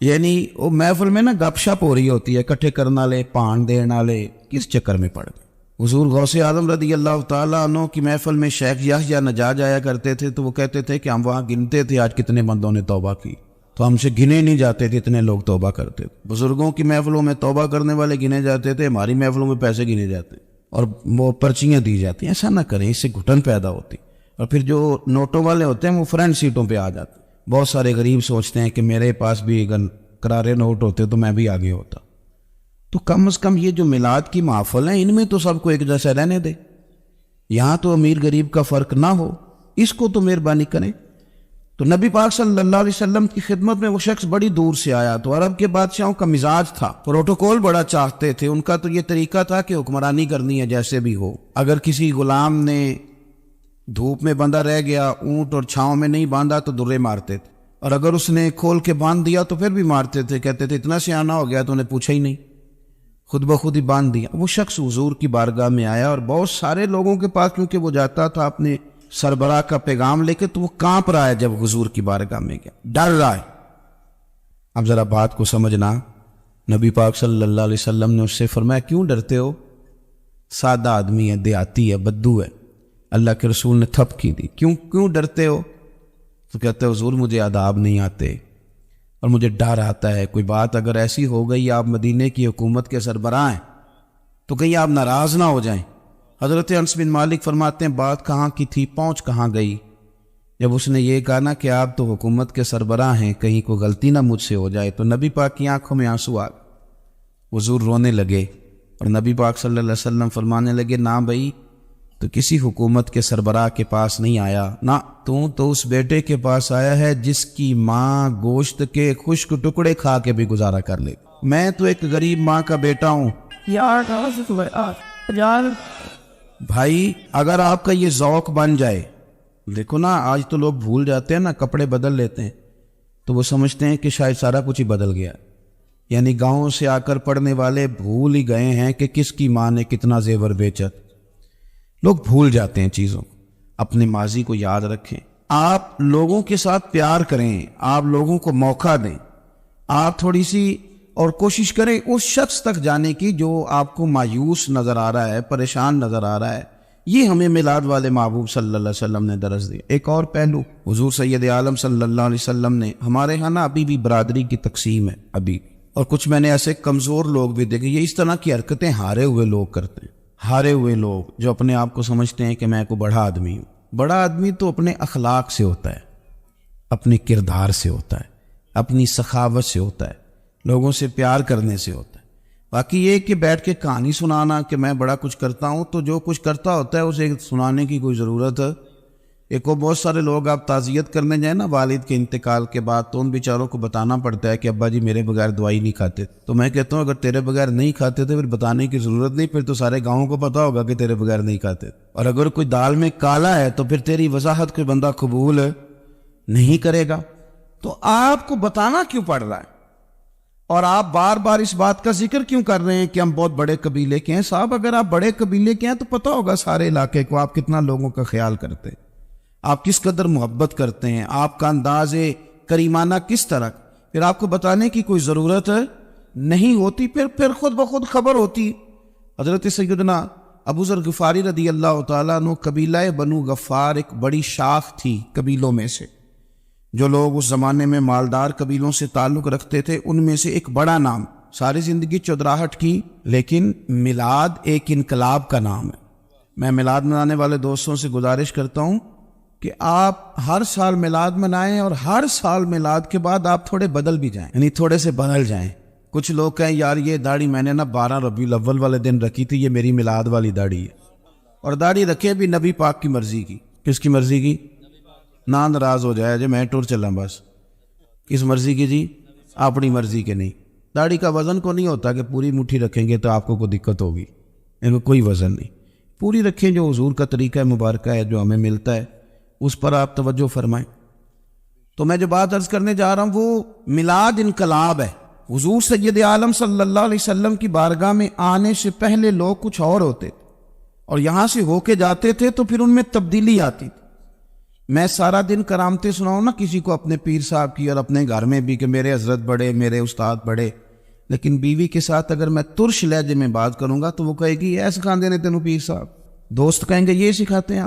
یعنی وہ محفل میں نا گپ شپ ہو رہی ہوتی ہے، اکٹھے کرنا لے، پان دین والے کس چکر میں پڑ گئے۔ حضور غوث اعظم رضی اللہ تعالیٰ عنہ کی محفل میں شیخ یحییٰ نجار جایا کرتے تھے تو وہ کہتے تھے کہ ہم وہاں گنتے تھے آج کتنے بندوں نے توبہ کی، تو ہم سے گنے نہیں جاتے تھے اتنے لوگ توبہ کرتے تھے۔ بزرگوں کی محفلوں میں توبہ کرنے والے گنے جاتے تھے، ہماری محفلوں میں پیسے گنے جاتے اور وہ پرچیاں دی جاتی ہیں۔ ایسا نہ کریں، اس سے گھٹن پیدا ہوتی، اور پھر جو نوٹوں والے ہوتے ہیں وہ فرنٹ سیٹوں پہ آ جاتے ہیں۔ بہت سارے غریب سوچتے ہیں کہ میرے پاس بھی اگر کرارے نوٹ ہوتے تو میں بھی آگے ہوتا، تو کم از کم یہ جو میلاد کی محفل ہیں ان میں تو سب کو ایک جیسا رہنے دے، یہاں تو امیر غریب کا فرق نہ ہو، اس کو تو مہربانی کریں۔ تو نبی پاک صلی اللہ علیہ وسلم کی خدمت میں وہ شخص بڑی دور سے آیا، تو عرب کے بادشاہوں کا مزاج تھا، پروٹوکول بڑا چاہتے تھے، ان کا تو یہ طریقہ تھا کہ حکمرانی کرنی ہے جیسے بھی ہو۔ اگر کسی غلام نے دھوپ میں بندھا رہ گیا، اونٹ اور چھاؤں میں نہیں باندھا تو درے مارتے تھے، اور اگر اس نے کھول کے باندھ دیا تو پھر بھی مارتے تھے، کہتے تھے اتنا سیانہ ہو گیا تو انہیں پوچھا ہی نہیں، خود بخود ہی باندھ دیا۔ وہ شخص حضور کی بارگاہ میں آیا اور بہت سارے لوگوں کے پاس کیونکہ وہ جاتا تھا اپنے سربراہ کا پیغام لے کے، تو وہ کانپ رہا ہے جب حضور کی بارگاہ میں گیا، ڈر رہا ہے۔ اب ذرا بات کو سمجھنا، نبی پاک صلی اللہ علیہ وسلم نے اس سے فرمایا کیوں ڈرتے ہو، سادہ آدمی ہے، دیہاتی ہے، بدو ہے۔ اللہ کے رسول نے تھپ کی دی، کیوں ڈرتے ہو؟ تو کہتے ہیں حضور مجھے آداب نہیں آتے اور مجھے ڈر آتا ہے، کوئی بات اگر ایسی ہو گئی، آپ مدینے کی حکومت کے سربراہ ہیں تو کہیں آپ ناراض نہ ہو جائیں۔ حضرت انس بن مالک فرماتے ہیں بات کہاں کی تھی، پہنچ کہاں گئی؟ جب اس نے یہ کہا نا کہ آپ تو حکومت کے سربراہ ہیں، کہیں کوئی غلطی نہ مجھ سے ہو جائے، تو نبی پاک کی آنکھوں میں آنسو آ گئے، حضور رونے لگے، اور نبی پاک صلی اللہ علیہ وسلم فرمانے لگے نہ بھائی تو کسی حکومت کے سربراہ کے پاس نہیں آیا، نہ تو اس بیٹے کے پاس آیا ہے جس کی ماں گوشت کے خشک ٹکڑے کھا کے بھی گزارا کر لے۔ میں تو ایک غریب ماں کا بیٹا ہوں. یار بھائی اگر آپ کا یہ ذوق بن جائے، دیکھو نا آج تو لوگ بھول جاتے ہیں نا، کپڑے بدل لیتے ہیں تو وہ سمجھتے ہیں کہ شاید سارا کچھ ہی بدل گیا. یعنی گاؤں سے آ کر پڑھنے والے بھول ہی گئے ہیں کہ کس کی ماں نے کتنا زیور بیچا. لوگ بھول جاتے ہیں چیزوں. اپنے ماضی کو یاد رکھیں. آپ لوگوں کے ساتھ پیار کریں، آپ لوگوں کو موقع دیں، آپ تھوڑی سی اور کوشش کریں اس شخص تک جانے کی جو آپ کو مایوس نظر آ رہا ہے، پریشان نظر آ رہا ہے. یہ ہمیں میلاد والے محبوب صلی اللہ علیہ وسلم نے درس دیا. ایک اور پہلو، حضور سید عالم صلی اللہ علیہ وسلم نے، ہمارے ہاں نا ابھی بھی برادری کی تقسیم ہے ابھی، اور کچھ میں نے ایسے کمزور لوگ بھی دیکھے. یہ اس طرح کی حرکتیں ہارے ہوئے لوگ کرتے ہیں. ہارے ہوئے لوگ جو اپنے آپ کو سمجھتے ہیں کہ میں کوئی بڑا آدمی ہوں. بڑا آدمی تو اپنے اخلاق سے ہوتا ہے، اپنے کردار سے ہوتا ہے، اپنی سخاوت سے ہوتا ہے، لوگوں سے پیار کرنے سے ہوتا ہے. باقی یہ کہ بیٹھ کے کہانی سنانا کہ میں بڑا کچھ کرتا ہوں، تو جو کچھ کرتا ہوتا ہے اسے سنانے کی کوئی ضرورت ہے. ایک وہ بہت سارے لوگ آپ تعزیت کرنے جائیں نا والد کے انتقال کے بعد، تو ان بیچاروں کو بتانا پڑتا ہے کہ ابا جی میرے بغیر دوائی نہیں کھاتے. تو میں کہتا ہوں اگر تیرے بغیر نہیں کھاتے تھے پھر بتانے کی ضرورت نہیں، پھر تو سارے گاؤں کو پتا ہوگا کہ تیرے بغیر نہیں کھاتے. اور اگر کوئی دال میں کالا ہے تو پھر تیری وضاحت کوئی بندہ قبول نہیں کرے گا. تو آپ کو بتانا کیوں پڑ رہا ہے؟ اور آپ بار بار اس بات کا ذکر کیوں کر رہے ہیں کہ ہم بہت بڑے قبیلے کے ہیں؟ صاحب اگر آپ بڑے قبیلے کے ہیں تو پتہ ہوگا سارے علاقے کو آپ کتنا لوگوں کا خیال کرتے ہیں، آپ کس قدر محبت کرتے ہیں، آپ کا انداز کریمانہ کس طرح. پھر آپ کو بتانے کی کوئی ضرورت نہیں ہوتی، پھر خود بخود خبر ہوتی. حضرت سیدنا ابو ذر غفاری رضی اللہ تعالیٰ عنہ، قبیلہ بنو غفار ایک بڑی شاخ تھی قبیلوں میں سے. جو لوگ اس زمانے میں مالدار قبیلوں سے تعلق رکھتے تھے ان میں سے ایک بڑا نام. ساری زندگی چودراہٹ کی، لیکن میلاد ایک انقلاب کا نام ہے. میں میلاد منانے والے دوستوں سے گزارش کرتا ہوں کہ آپ ہر سال میلاد منائیں، اور ہر سال میلاد کے بعد آپ تھوڑے بدل بھی جائیں، یعنی تھوڑے سے بدل جائیں. کچھ لوگ کہیں یار یہ داڑھی میں نے نا 12 ربیع الاول والے دن رکھی تھی، یہ میری میلاد والی داڑھی ہے. اور داڑھی رکھے بھی نبی پاک کی مرضی کی. کس کی مرضی کی؟ نہ ناراض ہو جائے جی میں ٹور چلا بس. کس مرضی کی جی؟ اپنی مرضی کے نہیں. داڑھی کا وزن کو نہیں ہوتا کہ پوری مٹھی رکھیں گے تو آپ کو کوئی دقت ہوگی، ان کو کوئی وزن نہیں. پوری رکھیں، جو حضور کا طریقہ مبارکہ ہے جو ہمیں ملتا ہے اس پر آپ توجہ فرمائیں. تو میں جو بات عرض کرنے جا رہا ہوں وہ میلاد انقلاب ہے. حضور سید عالم صلی اللہ علیہ وسلم کی بارگاہ میں آنے سے پہلے لوگ کچھ اور ہوتے تھے، اور یہاں سے ہو کے جاتے تھے تو پھر ان میں تبدیلی آتی تھی. میں سارا دن کرامتیں سناؤں نا کسی کو اپنے پیر صاحب کی، اور اپنے گھر میں بھی کہ میرے حضرت بڑے، میرے استاد بڑے، لیکن بیوی کے ساتھ اگر میں ترش لہجے میں بات کروں گا تو وہ کہے گی ایسے سکھاندے نے تینوں پیر صاحب. دوست کہیں گے یہ سکھاتے ہیں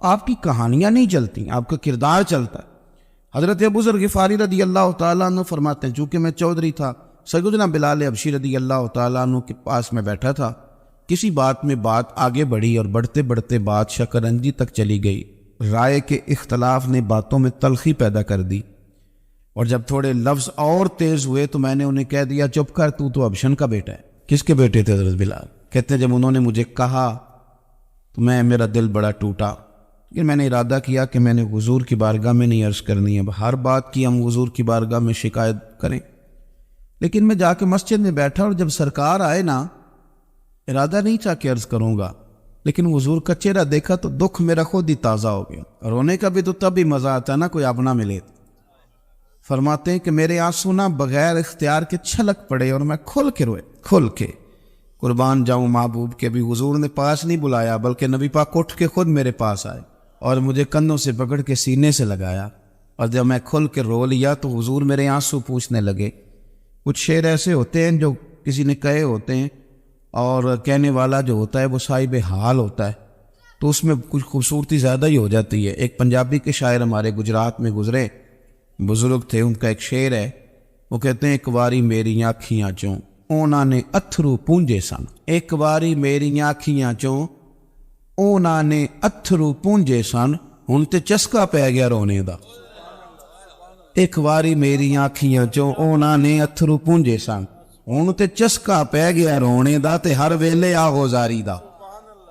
آپ کی کہانیاں نہیں چلتی، آپ کا کردار چلتا ہے. حضرت ابو ذر غفاری رضی اللہ تعالیٰ عنہ فرماتے ہیں چونکہ میں چودھری تھا، سیدنا بلال حبشی رضی اللہ تعالیٰ عنہ کے پاس میں بیٹھا تھا. کسی بات میں بات آگے بڑھی اور بڑھتے بڑھتے بات شکرنجی تک چلی گئی. رائے کے اختلاف نے باتوں میں تلخی پیدا کر دی، اور جب تھوڑے لفظ اور تیز ہوئے تو میں نے انہیں کہہ دیا چپ کر، تو حبشن کا بیٹا ہے. کس کے بیٹے تھے حضرت بلال؟ کہتے ہیں جب انہوں نے مجھے کہا تو میرا دل بڑا ٹوٹا، لیکن میں نے ارادہ کیا کہ میں نے حضور کی بارگاہ میں نہیں عرض کرنی ہے. ہر بات کی ہم حضور کی بارگاہ میں شکایت کریں. لیکن میں جا کے مسجد میں بیٹھا اور جب سرکار آئے نا، ارادہ نہیں تھا کہ عرض کروں گا، لیکن حضور کا چہرہ دیکھا تو دکھ میرا خود ہی تازہ ہو گیا. رونے کا بھی تو تب ہی مزہ آتا ہے نا کوئی اپنا ملے. فرماتے ہیں کہ میرے آنسو نہ بغیر اختیار کے چھلک پڑے اور میں کھل کے روئے، کھل کے. قربان جاؤں محبوب کے بھی حضور نے پاس نہیں بلایا، بلکہ نبی پاک اٹھ کے خود میرے پاس آئے اور مجھے کندھوں سے پکڑ کے سینے سے لگایا. اور جب میں کھل کے رو لیا تو حضور میرے آنسو پوچھنے لگے. کچھ شعر ایسے ہوتے ہیں جو کسی نے کہے ہوتے ہیں، اور کہنے والا جو ہوتا ہے وہ صاحب حال ہوتا ہے، تو اس میں کچھ خوبصورتی زیادہ ہی ہو جاتی ہے. ایک پنجابی کے شاعر ہمارے گجرات میں گزرے، بزرگ تھے، ان کا ایک شعر ہے، وہ کہتے ہیں ایک واری میری آنکھیاں چوں اونا نے اتھرو پونجے سن. ایک واری میری آنکھیاں چوں اونا نے اتھرو پونجے سن، ہن تے چسکا پی گیا رونے دا. ایک واری میری آنکھیاں چوں اونا نے اتھرو پونجے سن، ہن تے چسکا پی گیا رونے دا، تے ہر ویلے آغوزاری دا.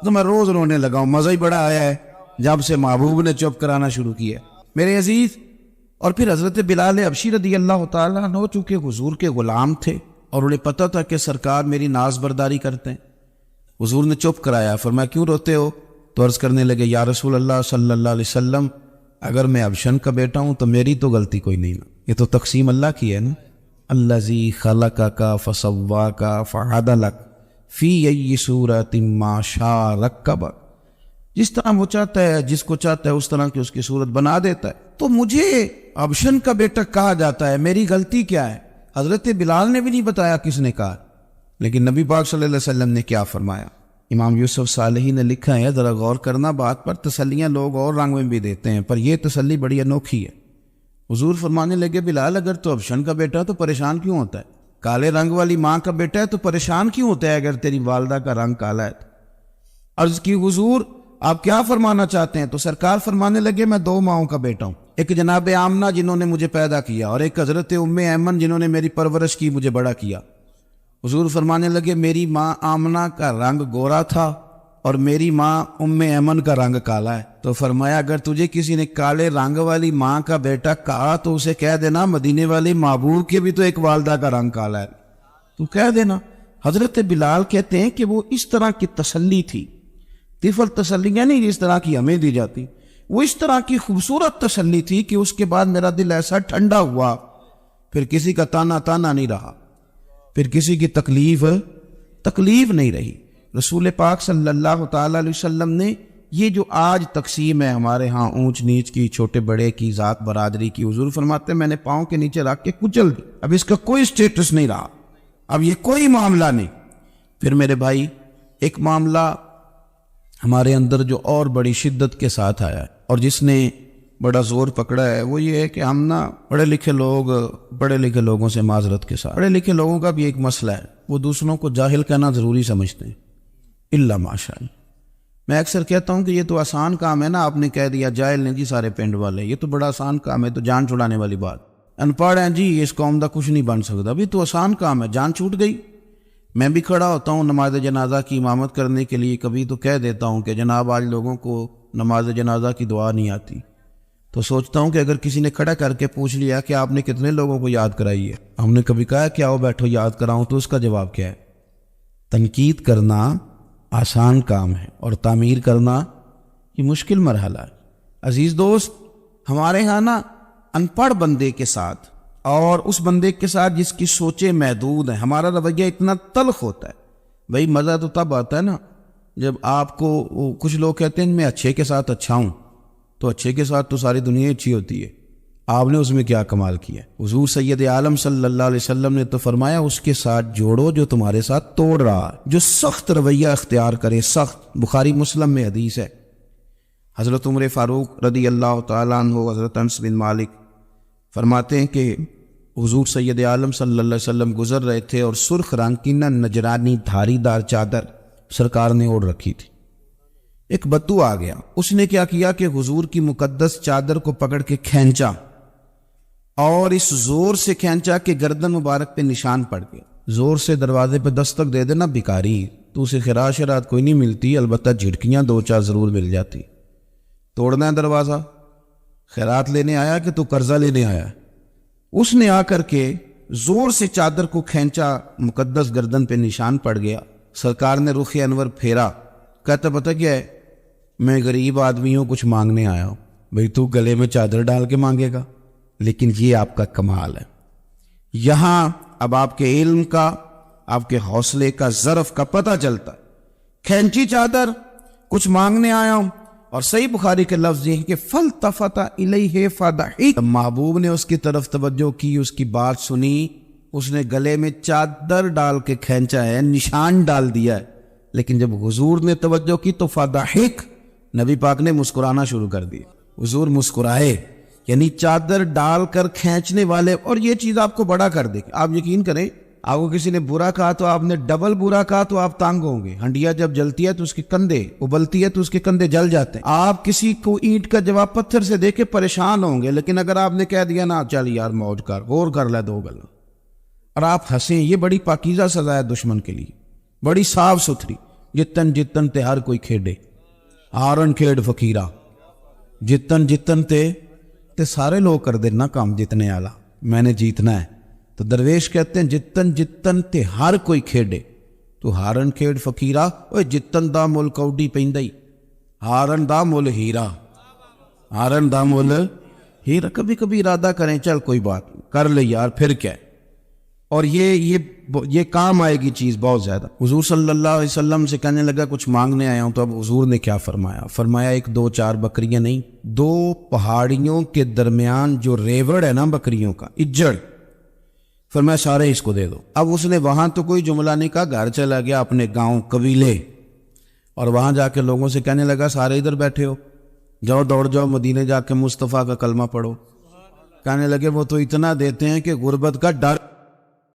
تو میں روز رونے لگا ہوں. مزہ ہی بڑا آیا ہے جب سے محبوب نے چپ کرانا شروع کیا میرے عزیز. اور پھر حضرت بلال حبشی رضی اللہ تعالیٰ عنہ چونکہ حضور کے غلام تھے، اور انہیں پتہ تھا کہ سرکار میری ناز برداری کرتے ہیں. حضور نے چپ کرایا. فرمایا کیوں روتے ہو؟ تو عرض کرنے لگے یا رسول اللہ صلی اللہ علیہ وسلم اگر میں ابشن کا بیٹا ہوں تو میری تو غلطی کوئی نہیں نا, یہ تو تقسیم اللہ کی ہے نا. الذی خلقک فسواک فعدلک فی ای صورت ما شاء رکبک, جس طرح وہ چاہتا ہے جس کو چاہتا ہے اس طرح کی اس کی صورت بنا دیتا ہے. تو مجھے ابشن کا بیٹا کہا جاتا ہے, میری غلطی کیا ہے؟ حضرت بلال نے بھی نہیں بتایا کس نے کہا, لیکن نبی پاک صلی اللہ علیہ وسلم نے کیا فرمایا. امام یوسف صالحی نے لکھا ہے, ذرا غور کرنا بات پر, تسلیاں لوگ اور رنگ میں بھی دیتے ہیں پر یہ تسلی بڑی انوکھی ہے. حضور فرمانے لگے بلال اگر تو ابشن کا بیٹا تو پریشان کیوں ہوتا ہے؟ کالے رنگ والی ماں کا بیٹا ہے تو پریشان کیوں ہوتا ہے اگر تیری والدہ کا رنگ کالا ہے؟ عرض کی حضور آپ کیا فرمانا چاہتے ہیں؟ تو سرکار فرمانے لگے میں دو ماؤں کا بیٹا ہوں, ایک جناب آمنہ جنہوں نے مجھے پیدا کیا اور ایک حضرت ام ایمن جنہوں نے میری پرورش کی, مجھے بڑا کیا. حضور فرمانے لگے میری ماں آمنہ کا رنگ گورا تھا اور میری ماں ام ایمن کا رنگ کالا ہے. تو فرمایا اگر تجھے کسی نے کالے رنگ والی ماں کا بیٹا کہا تو اسے کہہ دینا مدینے والے محبوب کے بھی تو ایک والدہ کا رنگ کالا ہے, تو کہہ دینا. حضرت بلال کہتے ہیں کہ وہ اس طرح کی تسلی تھی, طفل تسلیاں نہیں جس طرح کی ہمیں دی جاتی, وہ اس طرح کی خوبصورت تسلی تھی کہ اس کے بعد میرا دل ایسا ٹھنڈا ہوا, پھر کسی کا تانا نہیں رہا, پھر کسی کی تکلیف نہیں رہی. رسول پاک صلی اللہ تعالی علیہ وسلم نے یہ جو آج تقسیم ہے ہمارے ہاں اونچ نیچ کی, چھوٹے بڑے کی, ذات برادری کی, حضور فرماتے ہیں میں نے پاؤں کے نیچے رکھ کے کچل دی, اب اس کا کوئی سٹیٹس نہیں رہا, اب یہ کوئی معاملہ نہیں. پھر میرے بھائی ایک معاملہ ہمارے اندر جو اور بڑی شدت کے ساتھ آیا ہے اور جس نے بڑا زور پکڑا ہے وہ یہ ہے کہ ہم نا پڑھے لکھے لوگوں سے معذرت کے ساتھ, پڑھے لکھے لوگوں کا بھی ایک مسئلہ ہے, وہ دوسروں کو جاہل کہنا ضروری سمجھتے ہیں الا ماشاء اللہ. میں اکثر کہتا ہوں کہ یہ تو آسان کام ہے نا, آپ نے کہہ دیا جاہل نہیں جی سارے پنڈ والے, یہ تو بڑا آسان کام ہے, تو جان چھڑانے والی بات. ان پڑھ ہیں جی اس قوم دا کچھ نہیں بن سکتا, ابھی تو آسان کام ہے, جان چھوٹ گئی. میں بھی کھڑا ہوتا ہوں نماز جنازہ کی امامت کرنے کے لیے, کبھی تو کہہ دیتا ہوں کہ جناب آج لوگوں کو نماز جنازہ کی دعا نہیں آتی, تو سوچتا ہوں کہ اگر کسی نے کھڑا کر کے پوچھ لیا کہ آپ نے کتنے لوگوں کو یاد کرائی ہے, ہم نے کبھی کہا کہ آؤ بیٹھو یاد کراؤں, تو اس کا جواب کیا ہے؟ تنقید کرنا آسان کام ہے اور تعمیر کرنا یہ مشکل مرحلہ ہے. عزیز دوست, ہمارے ہاں نا ان پڑھ بندے کے ساتھ اور اس بندے کے ساتھ جس کی سوچیں محدود ہیں ہمارا رویہ اتنا تلخ ہوتا ہے. بھئی مزہ تو تب آتا ہے نا جب آپ کو, کچھ لوگ کہتے ہیں میں اچھے کے ساتھ اچھا ہوں, تو اچھے کے ساتھ تو ساری دنیا اچھی ہوتی ہے, آپ نے اس میں کیا کمال کیا؟ حضور سید عالم صلی اللہ علیہ وسلم نے تو فرمایا اس کے ساتھ جوڑو جو تمہارے ساتھ توڑ رہا ہے, جو سخت رویہ اختیار کرے, سخت. بخاری مسلم میں حدیث ہے, حضرت عمر فاروق رضی اللہ تعالیٰ عنہ, حضرت انس بن مالک فرماتے ہیں کہ حضور سید عالم صلی اللہ علیہ وسلم گزر رہے تھے اور سرخ رنگ کی نجرانی دھاری دار چادر سرکار نے اوڑھ رکھی تھی. ایک بدو آ گیا, اس نے کیا کیا کہ حضور کی مقدس چادر کو پکڑ کے کھینچا, اور اس زور سے کھینچا کہ گردن مبارک پہ نشان پڑ گیا. زور سے دروازے پہ دستک دے دینا بیکاری, تو اسے خراش رات کوئی نہیں ملتی, البتہ جھٹکیاں دو چار ضرور مل جاتی. توڑنا ہے دروازہ, خیرات لینے آیا کہ تو قرضہ لینے آیا؟ اس نے آ کر کے زور سے چادر کو کھینچا, مقدس گردن پہ نشان پڑ گیا. سرکار نے رخ انور پھیرا, کہتا پتہ کیا ہے, میں غریب آدمی ہوں, کچھ مانگنے آیا ہوں. بھئی تو گلے میں چادر ڈال کے مانگے گا؟ لیکن یہ آپ کا کمال ہے. یہاں اب آپ کے علم کا, آپ کے حوصلے کا, ظرف کا پتہ چلتا ہے. کھینچی چادر, کچھ مانگنے آیا ہوں, اور صحیح بخاری کے لفظ یہ ہے کہ فَالْتَفَتَ إِلَيْهِ فَضَحِكَ, محبوب نے اس کی طرف توجہ کی, اس کی بات سنی, اس نے گلے میں چادر ڈال کے کھینچا ہے, نشان ڈال دیا ہے. لیکن جب حضور نے توجہ کی تو فَضَحِكَ, نبی پاک نے مسکرانا شروع کر دیا. حضور مسکرائے, یعنی چادر ڈال کر کھینچنے والے. اور یہ چیز آپ کو بڑا کر دے گی. آپ یقین کریں, آپ کو کسی نے برا کہا تو آپ نے ڈبل برا کہا تو آپ تانگ ہوں گے. ہنڈیا جب جلتی ہے تو اس کے کندھے, ابلتی ہے تو اس کے کندھے جل جاتے ہیں. آپ کسی کو اینٹ کا جواب پتھر سے دے کے پریشان ہوں گے, لیکن اگر آپ نے کہہ دیا نا چل یار موج کر, غور کر لے دو گل, اور آپ ہنسیں, یہ بڑی پاکیزہ سزا ہے دشمن کے لیے, بڑی صاف ستھری. جتن تے ہر کوئی کھیڈے, ہارن کھیڈ فقیرہ, جتن تے سارے لوگ کر دینا کام جتنے والا, میں نے جیتنا ہے. تو درویش کہتے ہیں جتن جتن تے ہر کوئی کھیڈے تو ہارن کھیڈ فقیرا، اوے جتن دا مل کوڈی پیندا ہی، ہارن دا مل ہیرا، ہارن دا مل ہیرا۔ کبھی کبھی ارادہ کریں چل کوئی بات کر لے یار، پھر کیا ہے۔ اور یہ کام آئے گی چیز بہت زیادہ۔ حضور صلی اللہ علیہ وسلم سے کہنے لگا کچھ مانگنے آیا ہوں، تو اب حضور نے کیا فرمایا؟ فرمایا ایک دو چار بکریاں نہیں، 2 پہاڑیوں کے درمیان جو ریوڑ ہے نا بکریوں کا، اجڑ، فرمایا سارے اس کو دے دو۔ اب اس نے وہاں تو کوئی جملہ نہیں کہا، گھر چلا گیا اپنے گاؤں قبیلے، اور وہاں جا کے لوگوں سے کہنے لگا سارے ادھر بیٹھے ہو، جاؤ دوڑ جاؤ مدینے جا کے مصطفیٰ کا کلمہ پڑھو۔ کہنے لگے وہ تو اتنا دیتے ہیں کہ غربت کا ڈر